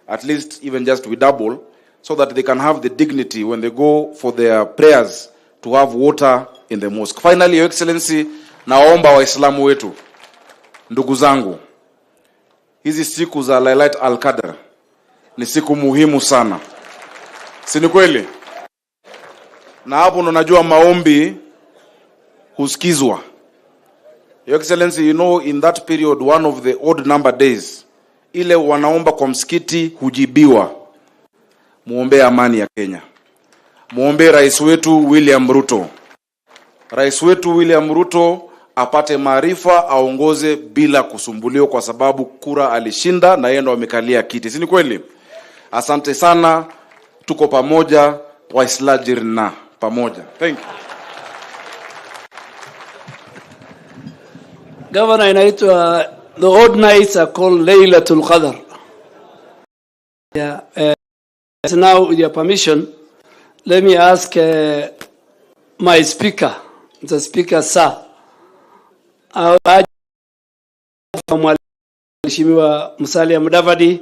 at least even just we double, so that they can have the dignity when they go for their prayers to have water in the mosque. Finally, Your Excellency, naomba Waislamu wetu, ndugu zangu, hizi siku za Lailat al-Qadr ni siku muhimu sana, si ni kweli? Na hapo ndo najua maombi husikizwa. Your Excellency, you know, in that period, one of the odd number days, ile wanaomba kwa msikiti hujibiwa. Muombe amani ya Kenya. Muombe rais wetu William Ruto. Rais wetu William Ruto apate maarifa, aongoze bila kusumbuliwa, kwa sababu kura alishinda na yeye ndo amekalia kiti. Si ni kweli? Asante sana, tuko pamoja, Waislajirna pamoja. Thank you. Governor, inaitwa the odd nights are called Laylatul Qadr. Yeah. Now, with your permission, let me ask my speaker, the speaker, sir. Mheshimiwa Musalia Mudavadi,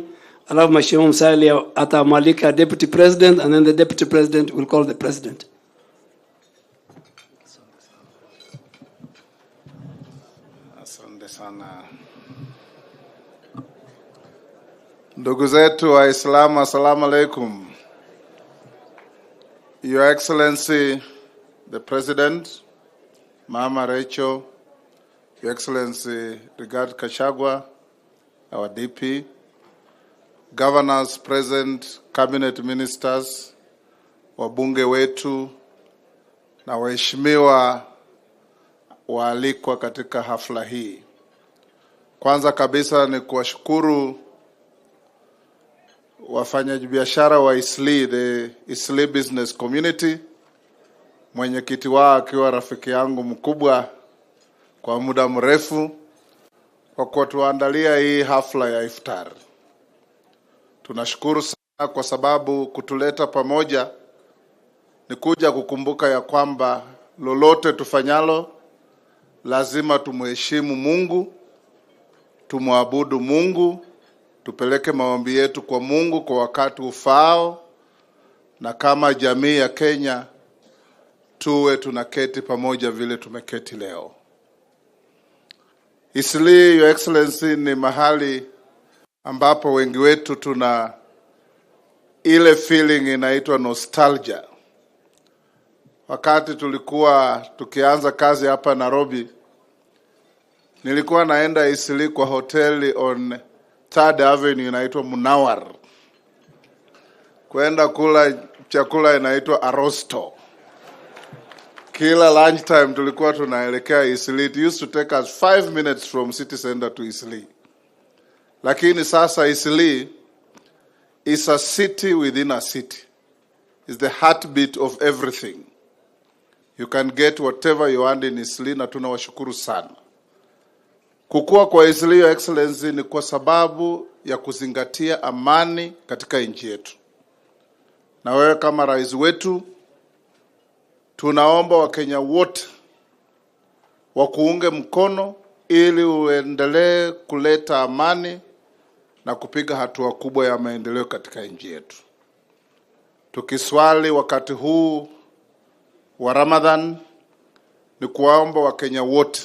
alafu Mheshimiwa Musalia atamwalika deputy president, and then the deputy president will call the president. Asante sana. Ndugu zetu Waislamu, assalamu alaikum. Your Excellency, the President, Mama Rachel, Your Excellency Rigathi Gachagua, our DP, governors present, cabinet ministers, wabunge wetu, na waheshimiwa waalikwa katika hafla hii. Kwanza kabisa ni kuwashukuru wafanyabiashara wa Isli, the Isli business community, mwenyekiti wao akiwa rafiki yangu mkubwa kwa muda mrefu, kwa kutuandalia hii hafla ya Iftar. Tunashukuru sana kwa sababu kutuleta pamoja ni kuja kukumbuka ya kwamba lolote tufanyalo lazima tumheshimu Mungu, tumwabudu Mungu, tupeleke maombi yetu kwa Mungu kwa wakati ufaao, na kama jamii ya Kenya tuwe tunaketi pamoja vile tumeketi leo. Isli, Your Excellency, ni mahali ambapo wengi wetu tuna ile feeling inaitwa nostalgia. Wakati tulikuwa tukianza kazi hapa Nairobi, nilikuwa naenda Isli kwa hoteli on 3rd Avenue inaitwa Munawar, kwenda kula chakula inaitwa Arosto. Kila lunch time tulikuwa tunaelekea Isli. It used to take us 5 minutes from city center to Isli. Lakini sasa Isli is a city within a city. It's the heartbeat of everything. You can get whatever you want in Isli, na tunawashukuru sana. Kukua kwa Isli, Your Excellency, ni kwa sababu ya kuzingatia amani katika nchi yetu. Na wewe kama rais wetu, tunaomba Wakenya wote wakuunge mkono ili uendelee kuleta amani na kupiga hatua kubwa ya maendeleo katika nchi yetu. Tukiswali wakati huu wa Ramadhan, ni kuwaomba Wakenya wote,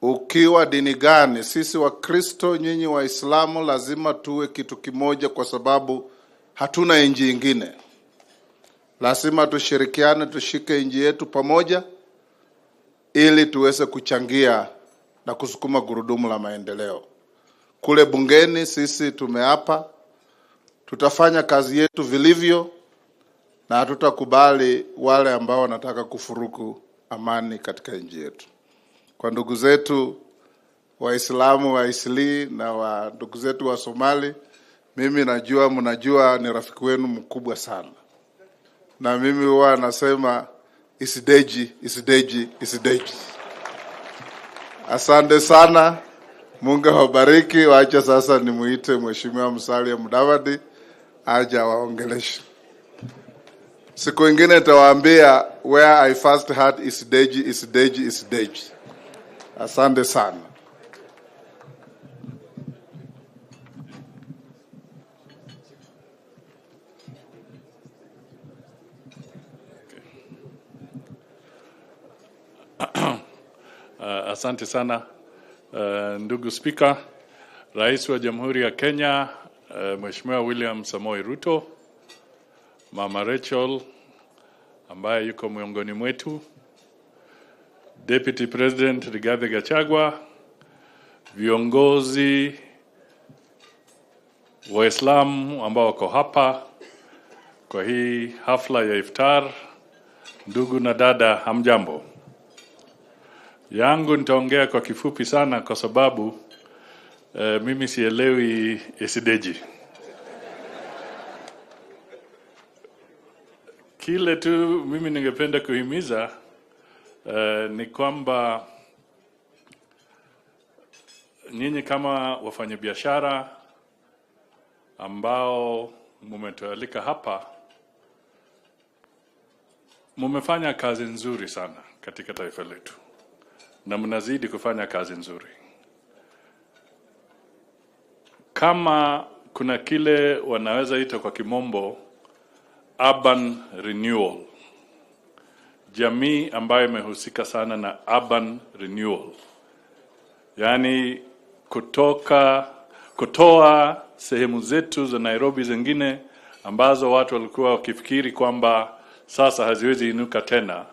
ukiwa dini gani, sisi wa Kristo, nyinyi Waislamu, lazima tuwe kitu kimoja, kwa sababu hatuna nchi nyingine. Lazima tushirikiane, tushike nchi yetu pamoja ili tuweze kuchangia na kusukuma gurudumu la maendeleo. Kule bungeni sisi tumeapa tutafanya kazi yetu vilivyo, na hatutakubali wale ambao wanataka kufuruku amani katika nchi yetu. Kwa ndugu zetu Waislamu wa Isli na wa ndugu zetu wa Somali, Mimi najua mnajua ni rafiki wenu mkubwa sana. Na mimi huwa nasema isideji, isideji, isideji. Asante sana. Mungu awabariki. Waacha sasa nimuite Mheshimiwa Musalia Mudavadi aje waongeleshe. Siku ingine nitawaambia where I first heard isideji, isideji, isideji. Asante sana. Asante sana ndugu Speaker, Rais wa Jamhuri ya Kenya, Mheshimiwa William Samoei Ruto, Mama Rachel ambaye yuko miongoni mwetu, Deputy President Rigathi Gachagua, viongozi Waislamu ambao wako hapa kwa hii hafla ya Iftar, ndugu na dada, hamjambo. Yangu nitaongea kwa kifupi sana kwa sababu mimi sielewi isideji. Kile tu mimi ningependa kuhimiza ni kwamba nyinyi kama wafanyabiashara ambao mmetualika hapa, mmefanya kazi nzuri sana katika taifa letu na mnazidi kufanya kazi nzuri. Kama kuna kile wanaweza ita kwa kimombo urban renewal, jamii ambayo imehusika sana na urban renewal, yani kutoa sehemu zetu za Nairobi zingine ambazo watu walikuwa wakifikiri kwamba sasa haziwezi inuka tena,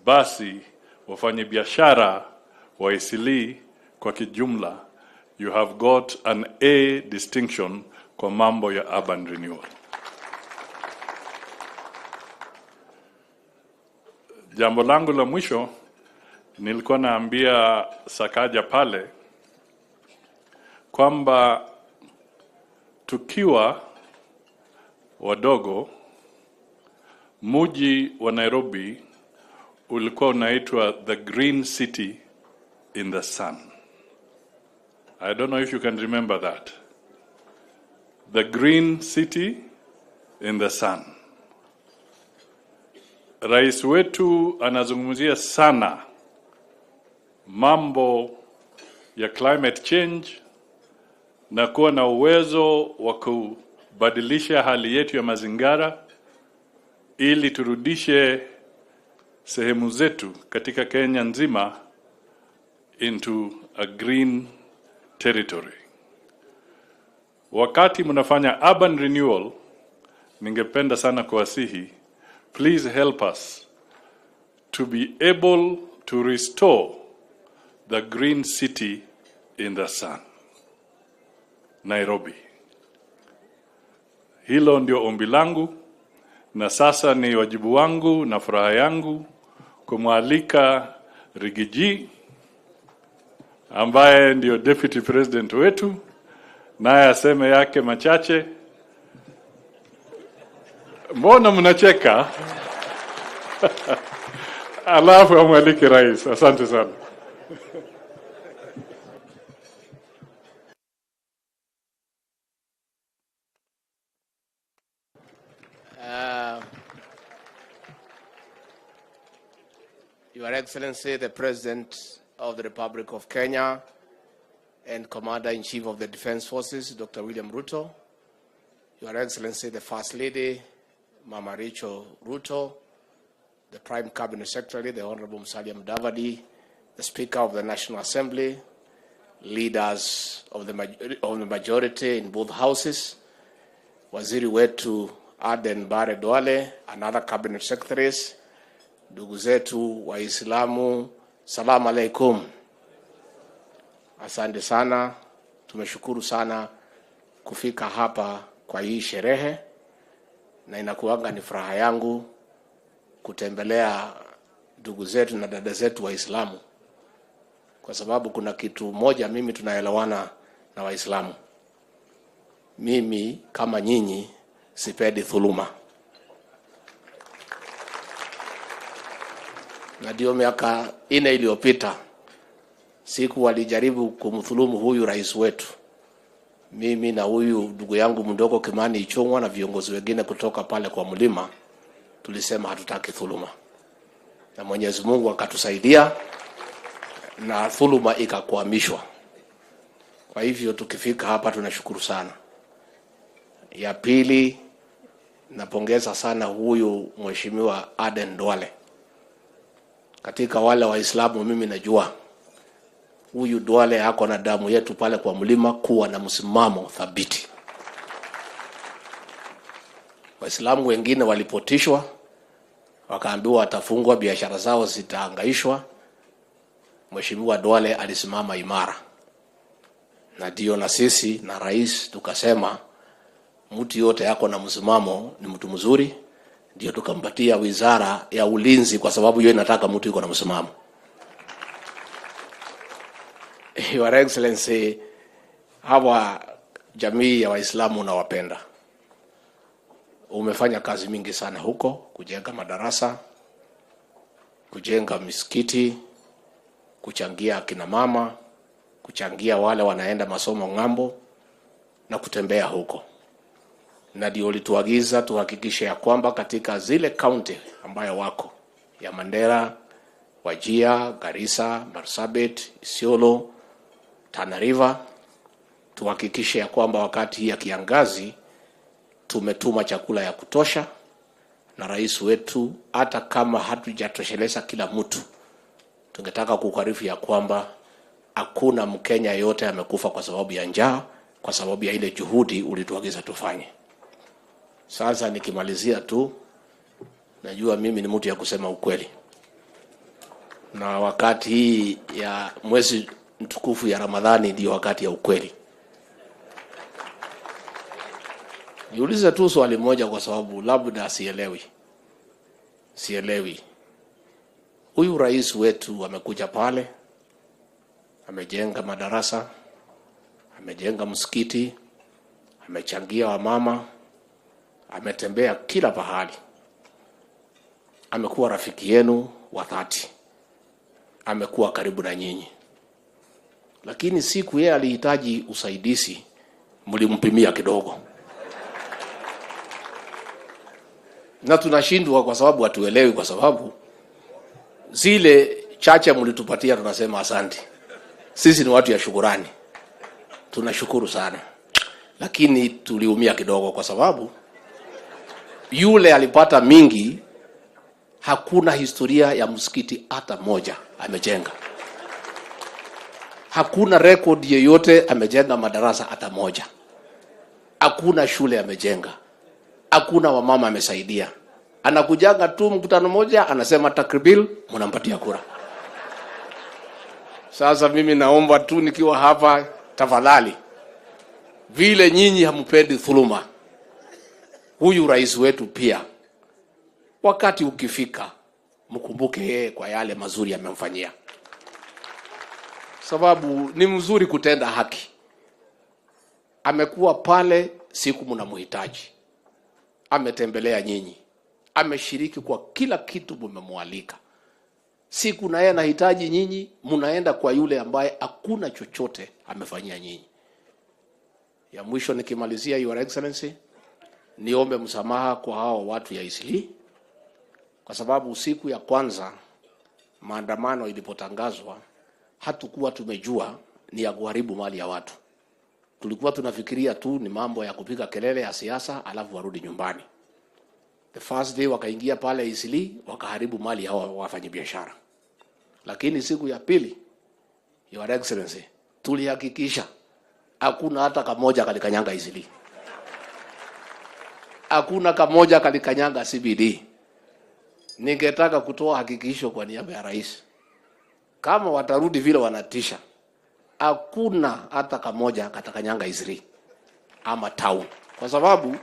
basi wafanye biashara wa Eastleigh kwa kijumla, you have got an A distinction kwa mambo ya urban renewal. Jambo langu la mwisho, nilikuwa naambia Sakaja pale kwamba tukiwa wadogo, mji wa Nairobi ulikuwa unaitwa the green city in the sun. I don't know if you can remember that. The green city in the sun. Rais wetu anazungumzia sana mambo ya climate change na kuwa na uwezo wa kubadilisha hali yetu ya mazingira ili turudishe sehemu zetu katika Kenya nzima into a green territory. Wakati mnafanya urban renewal, ningependa sana kuwasihi, please help us to be able to restore the green city in the sun, Nairobi. Hilo ndio ombi langu, na sasa ni wajibu wangu na furaha yangu kumwalika Rigiji ambaye ndio Deputy President wetu, naye aseme yake machache. Mbona mnacheka? Alafu amwalike rais. Asante sana. Your Excellency, the President of the Republic of Kenya and Commander-in-Chief of the Defense Forces, Dr. William Ruto, Your Excellency, the First Lady, Mama Rachel Ruto, the Prime Cabinet Secretary, the Honorable Musalia Mudavadi, the Speaker of the National Assembly, leaders of the majority in both houses, Waziri wetu Aden Bare Duale, and other Cabinet Secretaries, ndugu zetu Waislamu, salamu alaikum. Asante sana, tumeshukuru sana kufika hapa kwa hii sherehe, na inakuanga ni furaha yangu kutembelea ndugu zetu na dada zetu Waislamu, kwa sababu kuna kitu moja mimi tunaelewana na Waislamu. mimi kama nyinyi sipendi dhuluma. Na ndio miaka 4 iliyopita siku walijaribu kumdhulumu huyu rais wetu, mimi na huyu ndugu yangu mdogo Kimani Ichung'wa na viongozi wengine kutoka pale kwa mlima tulisema hatutaki dhuluma, na Mwenyezi Mungu akatusaidia na dhuluma ikakwamishwa. Kwa hivyo tukifika hapa tunashukuru sana. Ya pili, napongeza sana huyu mheshimiwa Aden Duale. Katika wale Waislamu mimi najua huyu Duale hako na damu yetu pale kwa mlima kuwa na msimamo thabiti. Waislamu wengine walipotishwa, wakaambiwa watafungwa, biashara zao zitahangaishwa. Mheshimiwa Duale alisimama imara. Na ndio na sisi na rais tukasema mtu yote yako na msimamo ni mtu mzuri, ndio tukampatia wizara ya ulinzi kwa sababu yeye inataka mtu yuko na msimamo. Your Excellency, hawa jamii ya Waislamu nawapenda. Umefanya kazi mingi sana huko, kujenga madarasa, kujenga misikiti, kuchangia akina mama, kuchangia wale wanaenda masomo ng'ambo na kutembea huko. Na ndio ulituagiza tuhakikishe ya kwamba katika zile county ambayo wako ya Mandera, Wajir, Garissa, Marsabit, Isiolo, Tana River, tuhakikishe ya kwamba wakati ya kiangazi tumetuma chakula ya kutosha, na rais wetu hata kama hatujatosheleza kila mtu, tungetaka kukarifu ya kwamba hakuna Mkenya yote amekufa kwa sababu ya njaa, kwa sababu ya ile juhudi ulituagiza tufanye. Sasa nikimalizia tu, najua mimi ni mtu ya kusema ukweli. Na wakati hii ya mwezi mtukufu ya Ramadhani ndio wakati ya ukweli. Niulize tu swali moja kwa sababu labda sielewi. Huyu rais wetu amekuja pale, amejenga madarasa, amejenga msikiti, amechangia wamama, ametembea kila pahali. Amekuwa rafiki yenu wa dhati. Amekuwa karibu na nyinyi. Lakini siku yeye alihitaji usaidizi, mlimpimia kidogo. Na tunashindwa kwa sababu hatuelewi, kwa sababu zile chache mlitupatia tunasema asante. Sisi ni watu ya shukrani. Tunashukuru sana. Lakini tuliumia kidogo kwa sababu yule alipata mingi, hakuna historia ya msikiti hata moja amejenga. Hakuna record yeyote amejenga madarasa hata moja. Hakuna shule amejenga. Hakuna wamama amesaidia. Anakujanga tu mkutano moja, anasema takribil, mnampatia kura. Sasa mimi naomba tu nikiwa hapa, tafadhali, vile nyinyi hampendi dhuluma, huyu rais wetu pia, wakati ukifika, mkumbuke yeye kwa yale mazuri amemfanyia. Sababu ni mzuri kutenda haki. Amekuwa pale siku mnamhitaji. Ametembelea nyinyi. Ameshiriki kwa kila kitu mmemwalika. Siku na yeye anahitaji nyinyi, mnaenda kwa yule ambaye hakuna chochote amefanyia nyinyi. Ya mwisho nikimalizia, Your Excellency, niombe msamaha kwa hao watu ya Isli, kwa sababu siku ya kwanza maandamano ilipotangazwa hatukuwa tumejua ni ya kuharibu mali ya watu. Tulikuwa tunafikiria tu ni mambo ya kupiga kelele ya siasa alafu warudi nyumbani. The first day wakaingia pale Isli, wakaharibu mali ya wafanyabiashara. Lakini siku ya pili, Your Excellency, tulihakikisha hakuna hata kamoja kalikanyanga Isli. Hakuna kamoja kalikanyanga CBD. Ningetaka kutoa hakikisho kwa niaba ya rais, kama watarudi vile wanatisha, hakuna hata kamoja katakanyanga Isli ama town, kwa sababu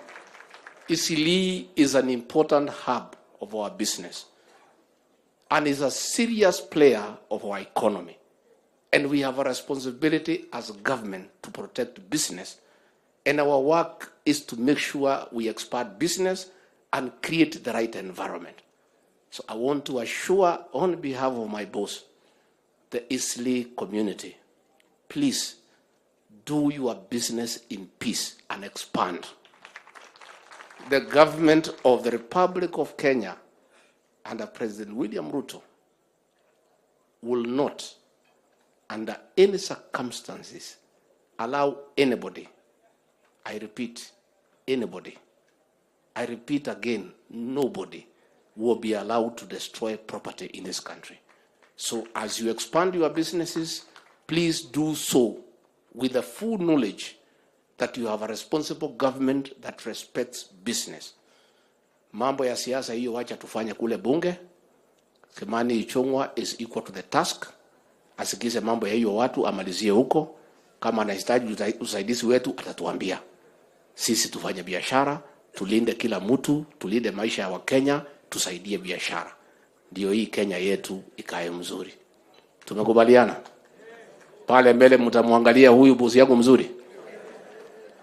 Isli is an important hub of our business and is a serious player of our economy, and we have a responsibility as a government to protect business And our work is to make sure we expand business and create the right environment. So I want to assure on behalf of my boss, the Eastleigh community, please do your business in peace and expand. The government of the Republic of Kenya under President William Ruto will not, under any circumstances, allow anybody, I repeat, anybody, I repeat again, nobody will be allowed to destroy property in this country. So as you expand your businesses, please do so with the full knowledge that you have a responsible government that respects business. Mambo ya siasa hiyo wacha tufanye kule bunge. Kimani Ichung'wah is equal to the task. Asikize mambo ya hiyo watu, amalizie huko. Kama anahitaji usaidizi wetu atatuambia. Sisi tufanye biashara, tulinde kila mtu, tulinde maisha ya Wakenya, tusaidie biashara. Ndio hii Kenya yetu ikae mzuri. Tumekubaliana? Pale mbele mtamwangalia huyu bosi yangu mzuri.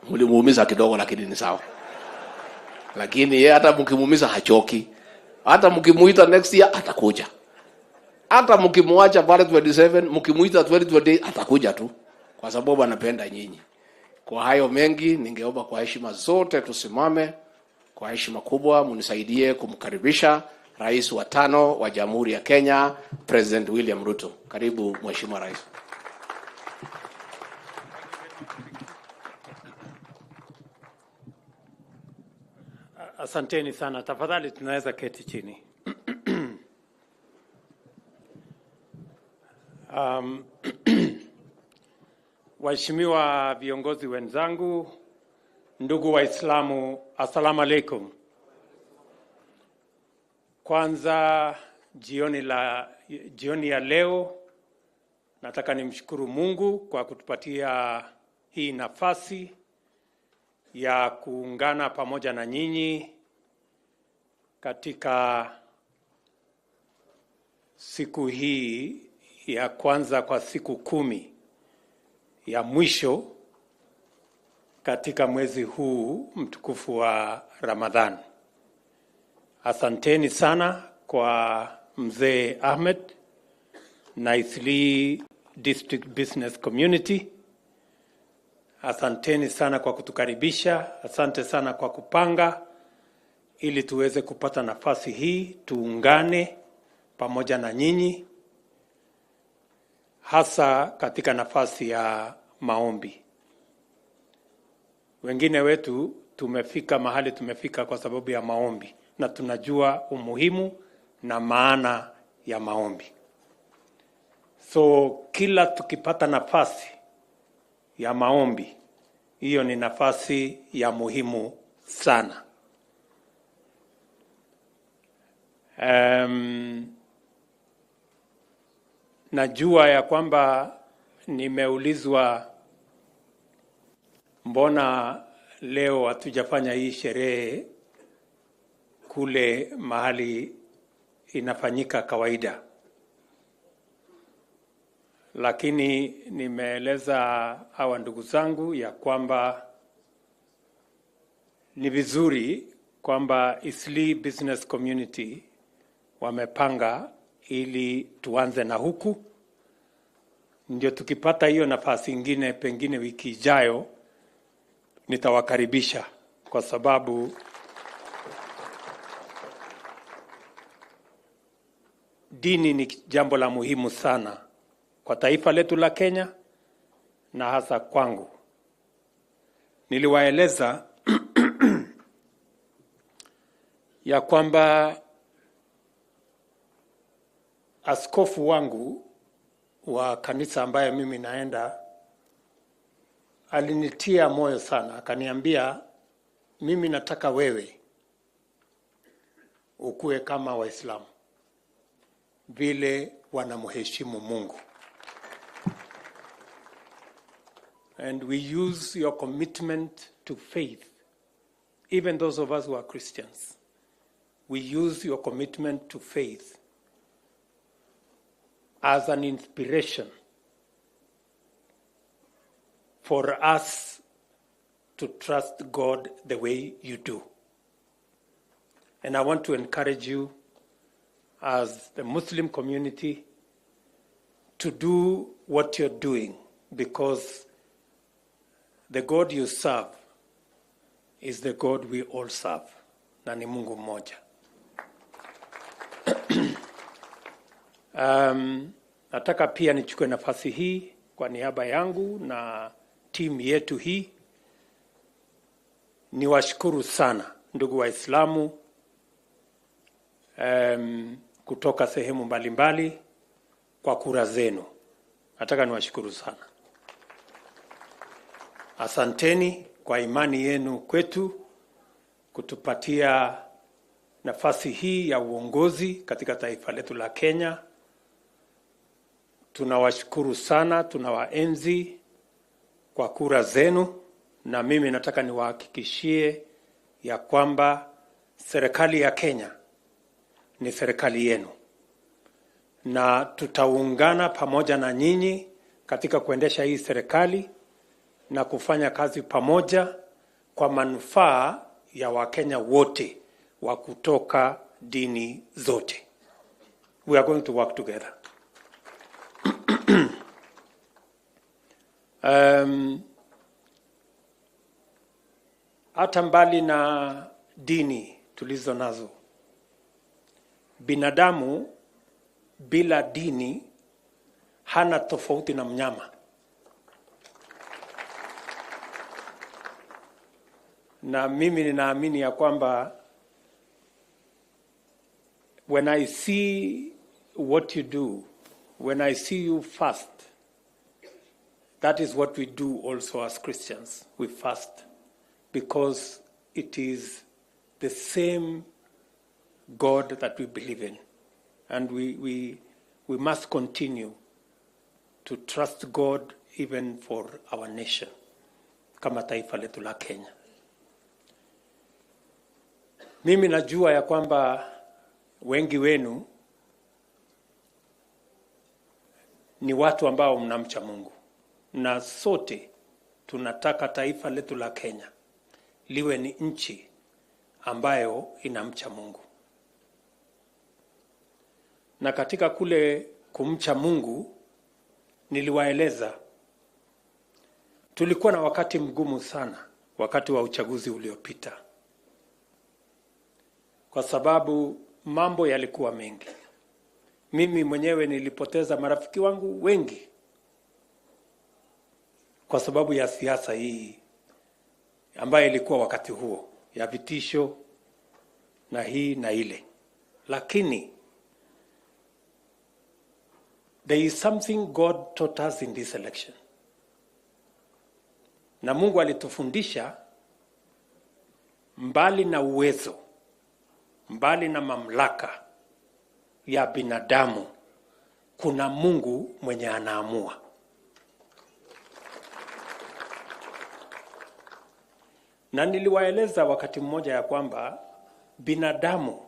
Mlimuumiza kidogo lakini ni sawa. Lakini yeye hata mkimuumiza hachoki. Hata mkimuita next year atakuja. Hata mkimwacha pale 27, mkimuita 2028 atakuja tu. Kwa sababu anapenda nyinyi. Kwa hayo mengi ningeomba kwa heshima zote tusimame. Kwa heshima kubwa munisaidie kumkaribisha Rais wa 5 wa Jamhuri ya Kenya, President William Ruto. Karibu Mheshimiwa Rais. Asanteni sana. Tafadhali tunaweza keti chini. Waheshimiwa viongozi wenzangu, ndugu Waislamu, assalamu alaikum. Kwanza jioni ya leo nataka nimshukuru Mungu kwa kutupatia hii nafasi ya kuungana pamoja na nyinyi katika siku hii ya kwanza kwa siku 10 ya mwisho katika mwezi huu mtukufu wa Ramadhan. Asanteni sana kwa Mzee Ahmed na Eastleigh District Business Community. Asanteni sana kwa kutukaribisha, asante sana kwa kupanga ili tuweze kupata nafasi hii, tuungane pamoja na nyinyi, hasa katika nafasi ya maombi. Wengine wetu tumefika mahali tumefika kwa sababu ya maombi, na tunajua umuhimu na maana ya maombi. So kila tukipata nafasi ya maombi, hiyo ni nafasi ya muhimu sana. Najua ya kwamba nimeulizwa mbona leo hatujafanya hii sherehe kule mahali inafanyika kawaida. Lakini nimeeleza hawa ndugu zangu ya kwamba ni vizuri kwamba Eastleigh Business Community wamepanga ili tuanze na huku. Ndio tukipata hiyo nafasi ingine pengine wiki ijayo nitawakaribisha, kwa sababu dini ni jambo la muhimu sana kwa taifa letu la Kenya na hasa kwangu. Niliwaeleza ya kwamba askofu wangu wa kanisa ambaye mimi naenda alinitia moyo sana, akaniambia mimi nataka wewe ukue kama Waislamu vile wanamheshimu Mungu. And we use your commitment to faith, even those of us who are Christians, we use your commitment to faith as an inspiration for us to trust God the way you do. And I want to encourage you as the Muslim community to do what you're doing, because the God you serve is the God we all serve, na ni Mungu mmoja. Nataka pia nichukue nafasi hii kwa niaba yangu na timu yetu hii niwashukuru sana ndugu Waislamu kutoka sehemu mbalimbali kwa kura zenu. Nataka niwashukuru sana. Asanteni kwa imani yenu kwetu kutupatia nafasi hii ya uongozi katika taifa letu la Kenya. Tunawashukuru sana, tunawaenzi kwa kura zenu, na mimi nataka niwahakikishie ya kwamba serikali ya Kenya ni serikali yenu, na tutaungana pamoja na nyinyi katika kuendesha hii serikali na kufanya kazi pamoja kwa manufaa ya Wakenya wote wa kutoka dini zote. We are going to work together. Hata mbali na dini tulizo nazo, binadamu bila dini hana tofauti na mnyama. Na mimi ninaamini ya kwamba when I see what you do, when I see you fast, that is what we do also as Christians. We fast because it is the same God that we believe in. And we must continue to trust God even for our nation, kama taifa letu la Kenya. Mimi najua ya kwamba wengi wenu ni watu ambao mnamcha Mungu, na sote tunataka taifa letu la Kenya liwe ni nchi ambayo inamcha Mungu. Na katika kule kumcha Mungu niliwaeleza, tulikuwa na wakati mgumu sana wakati wa uchaguzi uliopita, kwa sababu mambo yalikuwa mengi. Mimi mwenyewe nilipoteza marafiki wangu wengi kwa sababu ya siasa hii ambayo ilikuwa wakati huo ya vitisho na hii na ile. Lakini there is something God taught us in this election. Na Mungu alitufundisha, mbali na uwezo, mbali na mamlaka ya binadamu, kuna Mungu mwenye anaamua. Na niliwaeleza wakati mmoja ya kwamba binadamu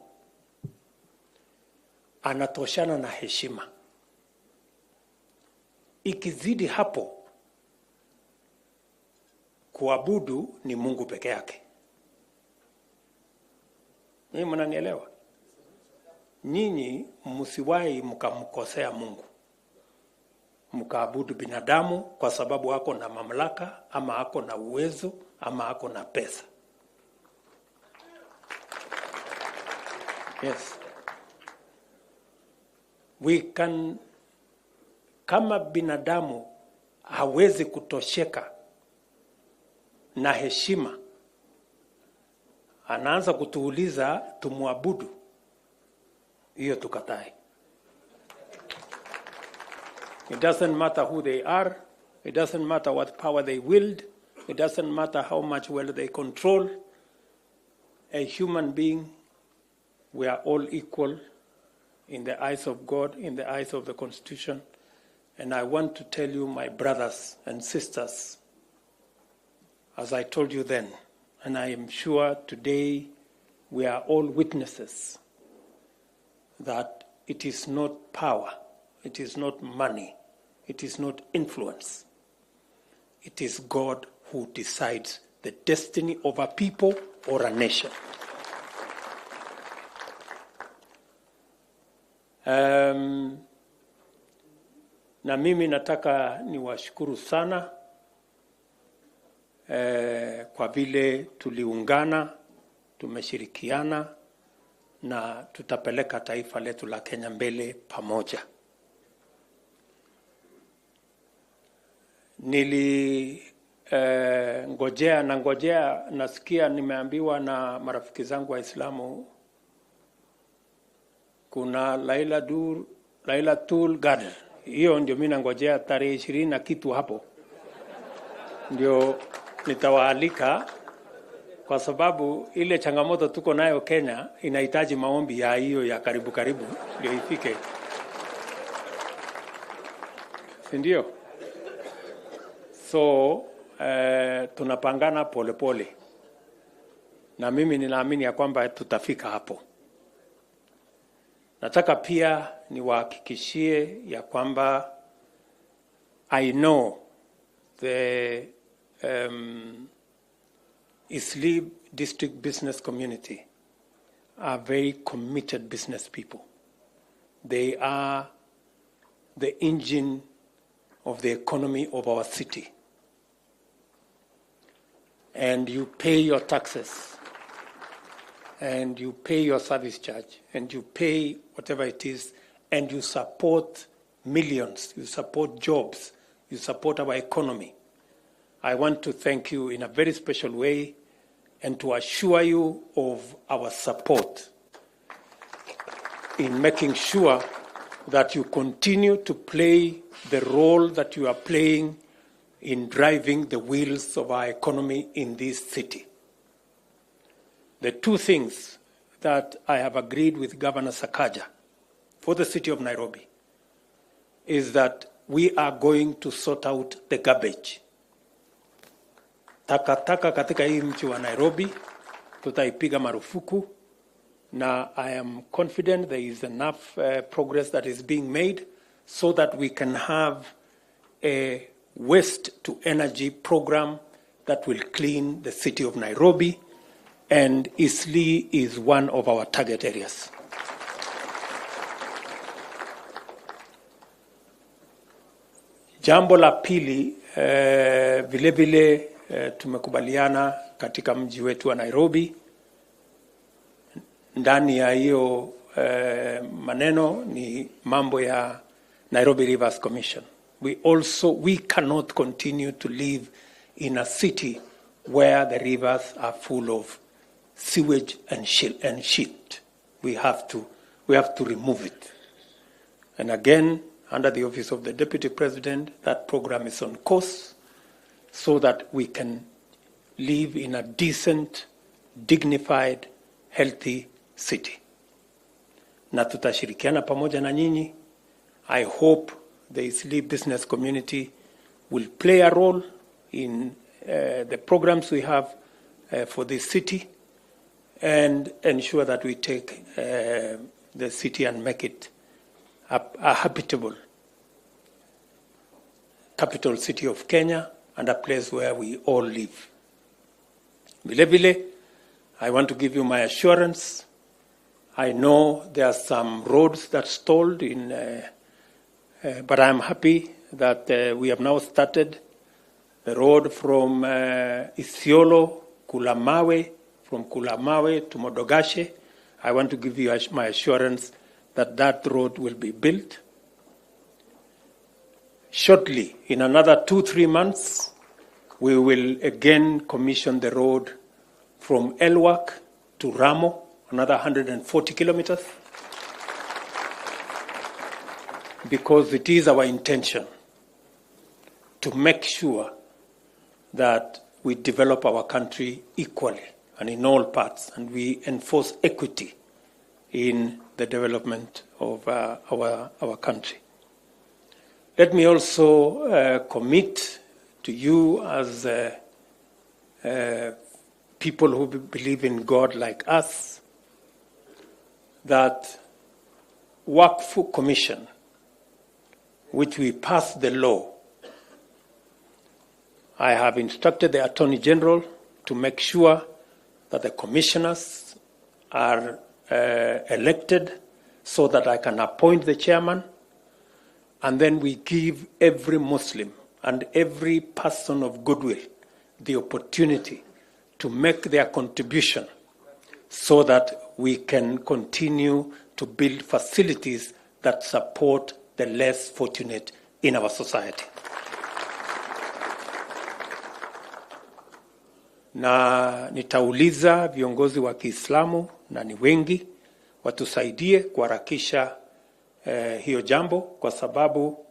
anatoshana na heshima. Ikizidi hapo, kuabudu ni Mungu peke yake. Nyinyi mnanielewa? Nyinyi msiwahi mkamkosea Mungu, mkaabudu binadamu kwa sababu hako na mamlaka ama hako na uwezo ama hako na pesa. Yes. We can, kama binadamu hawezi kutosheka na heshima, anaanza kutuuliza tumuabudu, hiyo tukatai. It doesn't matter who they are. It doesn't matter what power they wield. It doesn't matter how much wealth they control. A human being, we are all equal in the eyes of God, in the eyes of the Constitution. And I want to tell you, my brothers and sisters, as I told you then, and I am sure today we are all witnesses, that it is not power, it is not money, it is not influence. It is God who decides the destiny of a people or a nation. Na mimi nataka niwashukuru sana kwa vile tuliungana, tumeshirikiana na tutapeleka taifa letu la Kenya mbele pamoja. Ngojea, nasikia nimeambiwa na marafiki zangu Waislamu kuna Lailatul Qadr. Hiyo ndio mimi nangojea tarehe 20 na kitu hapo. Ndio nitawaalika kwa sababu ile changamoto tuko nayo Kenya inahitaji maombi ya hiyo ya karibu ndio ifike. Ndio. So tunapangana pole. Na mimi ninaamini ya kwamba tutafika hapo. Nataka pia niwahakikishie ya kwamba I know the Eastleigh District Business Community are very committed business people. They are the engine of the economy of our city. And you pay your taxes, and you pay your service charge, and you pay whatever it is, and you support millions, you support jobs, you support our economy. I want to thank you in a very special way and to assure you of our support in making sure that you continue to play the role that you are playing in driving the wheels of our economy in this city. The two things that I have agreed with Governor Sakaja for the city of Nairobi is that we are going to sort out the garbage. Takataka katika hii mji wa Nairobi tutaipiga marufuku, na I am confident there is enough progress that is being made so that we can have a waste to energy program that will clean the city of Nairobi, and Eastleigh is one of our target areas. Jambo la pili, vile tumekubaliana katika mji wetu wa Nairobi, ndani ya hiyo maneno ni mambo ya Nairobi Rivers Commission. We cannot continue to live in a city where the rivers are full of sewage and shit. We have to remove it. And again, under the office of the Deputy President, that program is on course so that we can live in a decent, dignified, healthy city. Na tutashirikiana pamoja na nyinyi. I hope the Eastleigh business community will play a role in the programs we have for this city and ensure that we take the city and make it a habitable capital city of Kenya and a place where we all live. Vile, I want to give you my assurance. I know there are some roads that stalled but I'm happy that we have now started the road from Isiolo, Kulamawe, from Kulamawe to Modogashe. I want to give you my assurance that that road will be built. Shortly, in another 2-3 months, we will again commission the road from Elwak to Ramo, another 140 kilometers, because it is our intention to make sure that we develop our country equally and in all parts, and we enforce equity in the development of our country. Let me also commit to you as people who believe in God like us that Waqf Commission, which we passed the law, I have instructed the Attorney General to make sure that the commissioners are elected so that I can appoint the chairman, and then we give every Muslim and every person of goodwill the opportunity to make their contribution so that we can continue to build facilities that support the less fortunate in our society. Na nitauliza viongozi wa Kiislamu, na ni wengi, watusaidie kuharakisha hiyo jambo, kwa sababu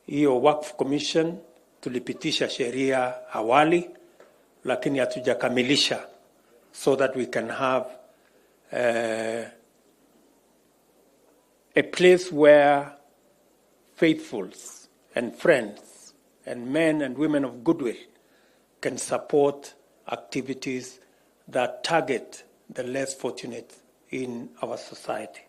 hiyo Waqf Commission tulipitisha sheria awali, lakini hatujakamilisha, so that we can have a place where faithfuls and friends and men and women of goodwill can support activities that target the less fortunate in our society.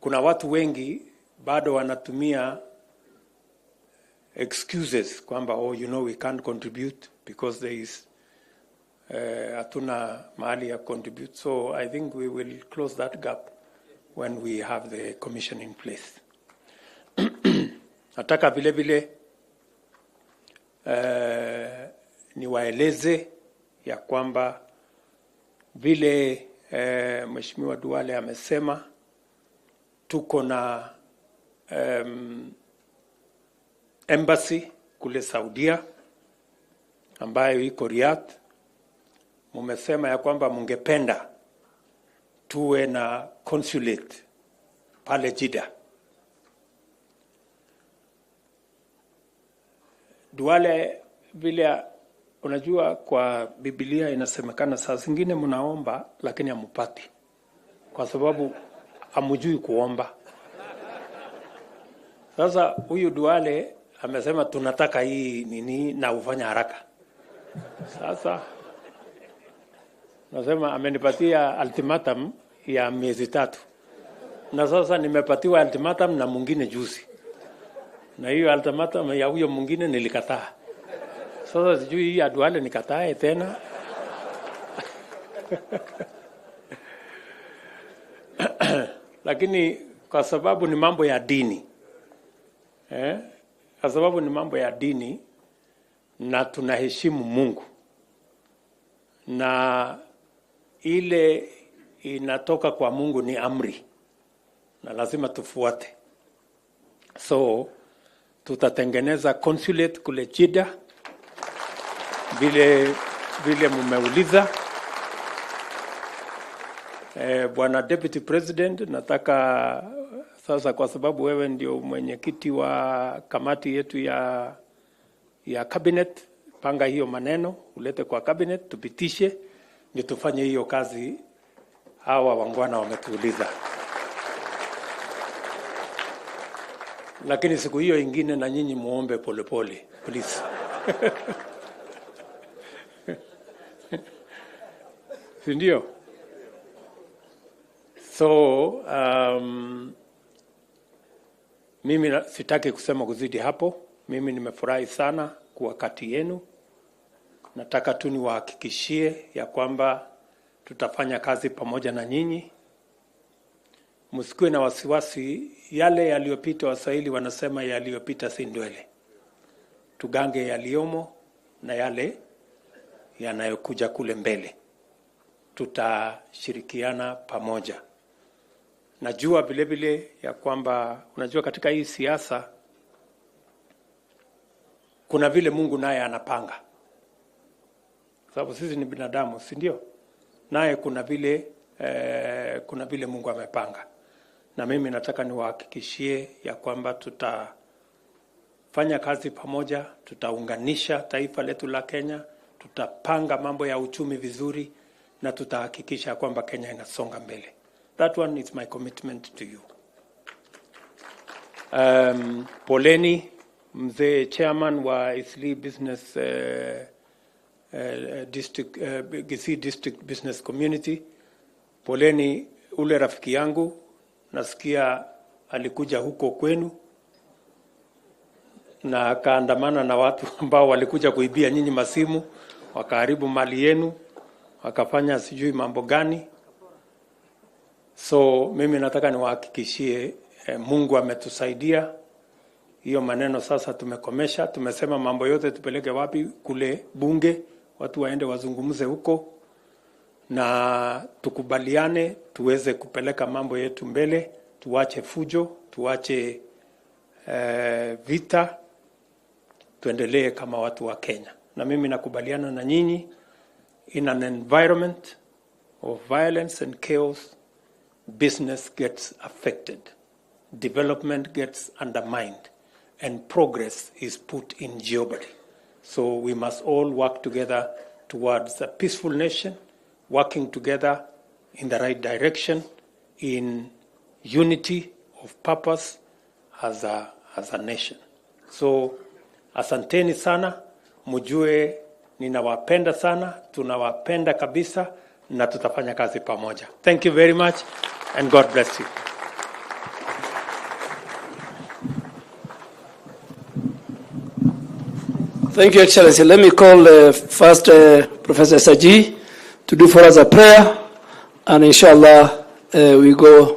Kuna watu wengi bado wanatumia excuses kwamba, oh, you know, we can't contribute because there is hatuna mahali ya contribute. So I think we will close that gap when we have the commission in place. Nataka vile vile niwaeleze ya kwamba vile Mheshimiwa Duale amesema, tuko na embassy kule Saudia ambayo iko Riyadh. Mumesema ya kwamba mungependa tuwe na consulate pale Jeddah. Duale, vile unajua kwa Biblia inasemekana saa zingine mnaomba lakini hamupati, kwa sababu hamujui kuomba. Sasa huyu Duale amesema tunataka hii nini na ufanya haraka. Sasa nasema amenipatia ultimatum ya miezi 3. Na sasa nimepatiwa ultimatum na mwingine juzi. Na hiyo ultimatum ya huyo mwingine nilikataa. Sasa sijui hii ya Duale nikatae tena. Lakini kwa sababu ni mambo ya dini. Kwa sababu ni mambo ya dini na tunaheshimu Mungu. Na ile inatoka kwa Mungu ni amri. Na lazima tufuate. So tutatengeneza consulate kule Jeddah vile mumeuliza. Bwana Deputy President, nataka sasa, kwa sababu wewe ndio mwenyekiti wa kamati yetu ya cabinet, panga hiyo maneno ulete kwa cabinet tupitishe, ndio tufanye hiyo kazi hawa wangwana wametuuliza. Lakini siku hiyo ingine na nyinyi muombe polepole, please. Sindio? So, mimi sitaki kusema kuzidi hapo. Mimi nimefurahi sana kuwa kati yenu. Nataka tu niwahakikishie ya kwamba tutafanya kazi pamoja na nyinyi. Msikuwe na wasiwasi, yale yaliyopita, Waswahili wanasema yaliyopita si ndwele. Tugange yaliyomo na yale yanayokuja kule mbele. Tutashirikiana pamoja. Najua vile vile ya kwamba unajua katika hii siasa kuna vile Mungu naye anapanga. Sababu sisi ni binadamu, si ndio? Naye kuna vile Mungu amepanga. Na mimi nataka niwahakikishie ya kwamba tutafanya kazi pamoja, tutaunganisha taifa letu la Kenya, tutapanga mambo ya uchumi vizuri na tutahakikisha kwamba Kenya inasonga mbele. That one is my commitment to you. Poleni mzee chairman wa Isli Business District, Kisii District Business Community. Poleni ule rafiki yangu, nasikia alikuja huko kwenu na akaandamana na watu ambao walikuja kuibia nyinyi masimu, wakaharibu mali yenu, wakafanya sijui mambo gani. So mimi nataka niwahakikishie Mungu ametusaidia. Hiyo maneno sasa tumekomesha. Tumesema mambo yote tupeleke wapi? Kule bunge, watu waende wazungumze huko na tukubaliane tuweze kupeleka mambo yetu mbele, tuache fujo, tuache vita, tuendelee kama watu wa Kenya. Na mimi nakubaliana na nyinyi, in an environment of violence and chaos, business gets affected, development gets undermined, and progress is put in jeopardy. So we must all work together towards a peaceful nation, working together in the right direction, in unity of purpose as a nation. So asanteni sana, mjue ninawapenda sana, tunawapenda kabisa, na tutafanya kazi pamoja. Thank you very much and God bless you. Thank you, Excellency. Let me call first Professor Saji to do for us a prayer, and inshallah we go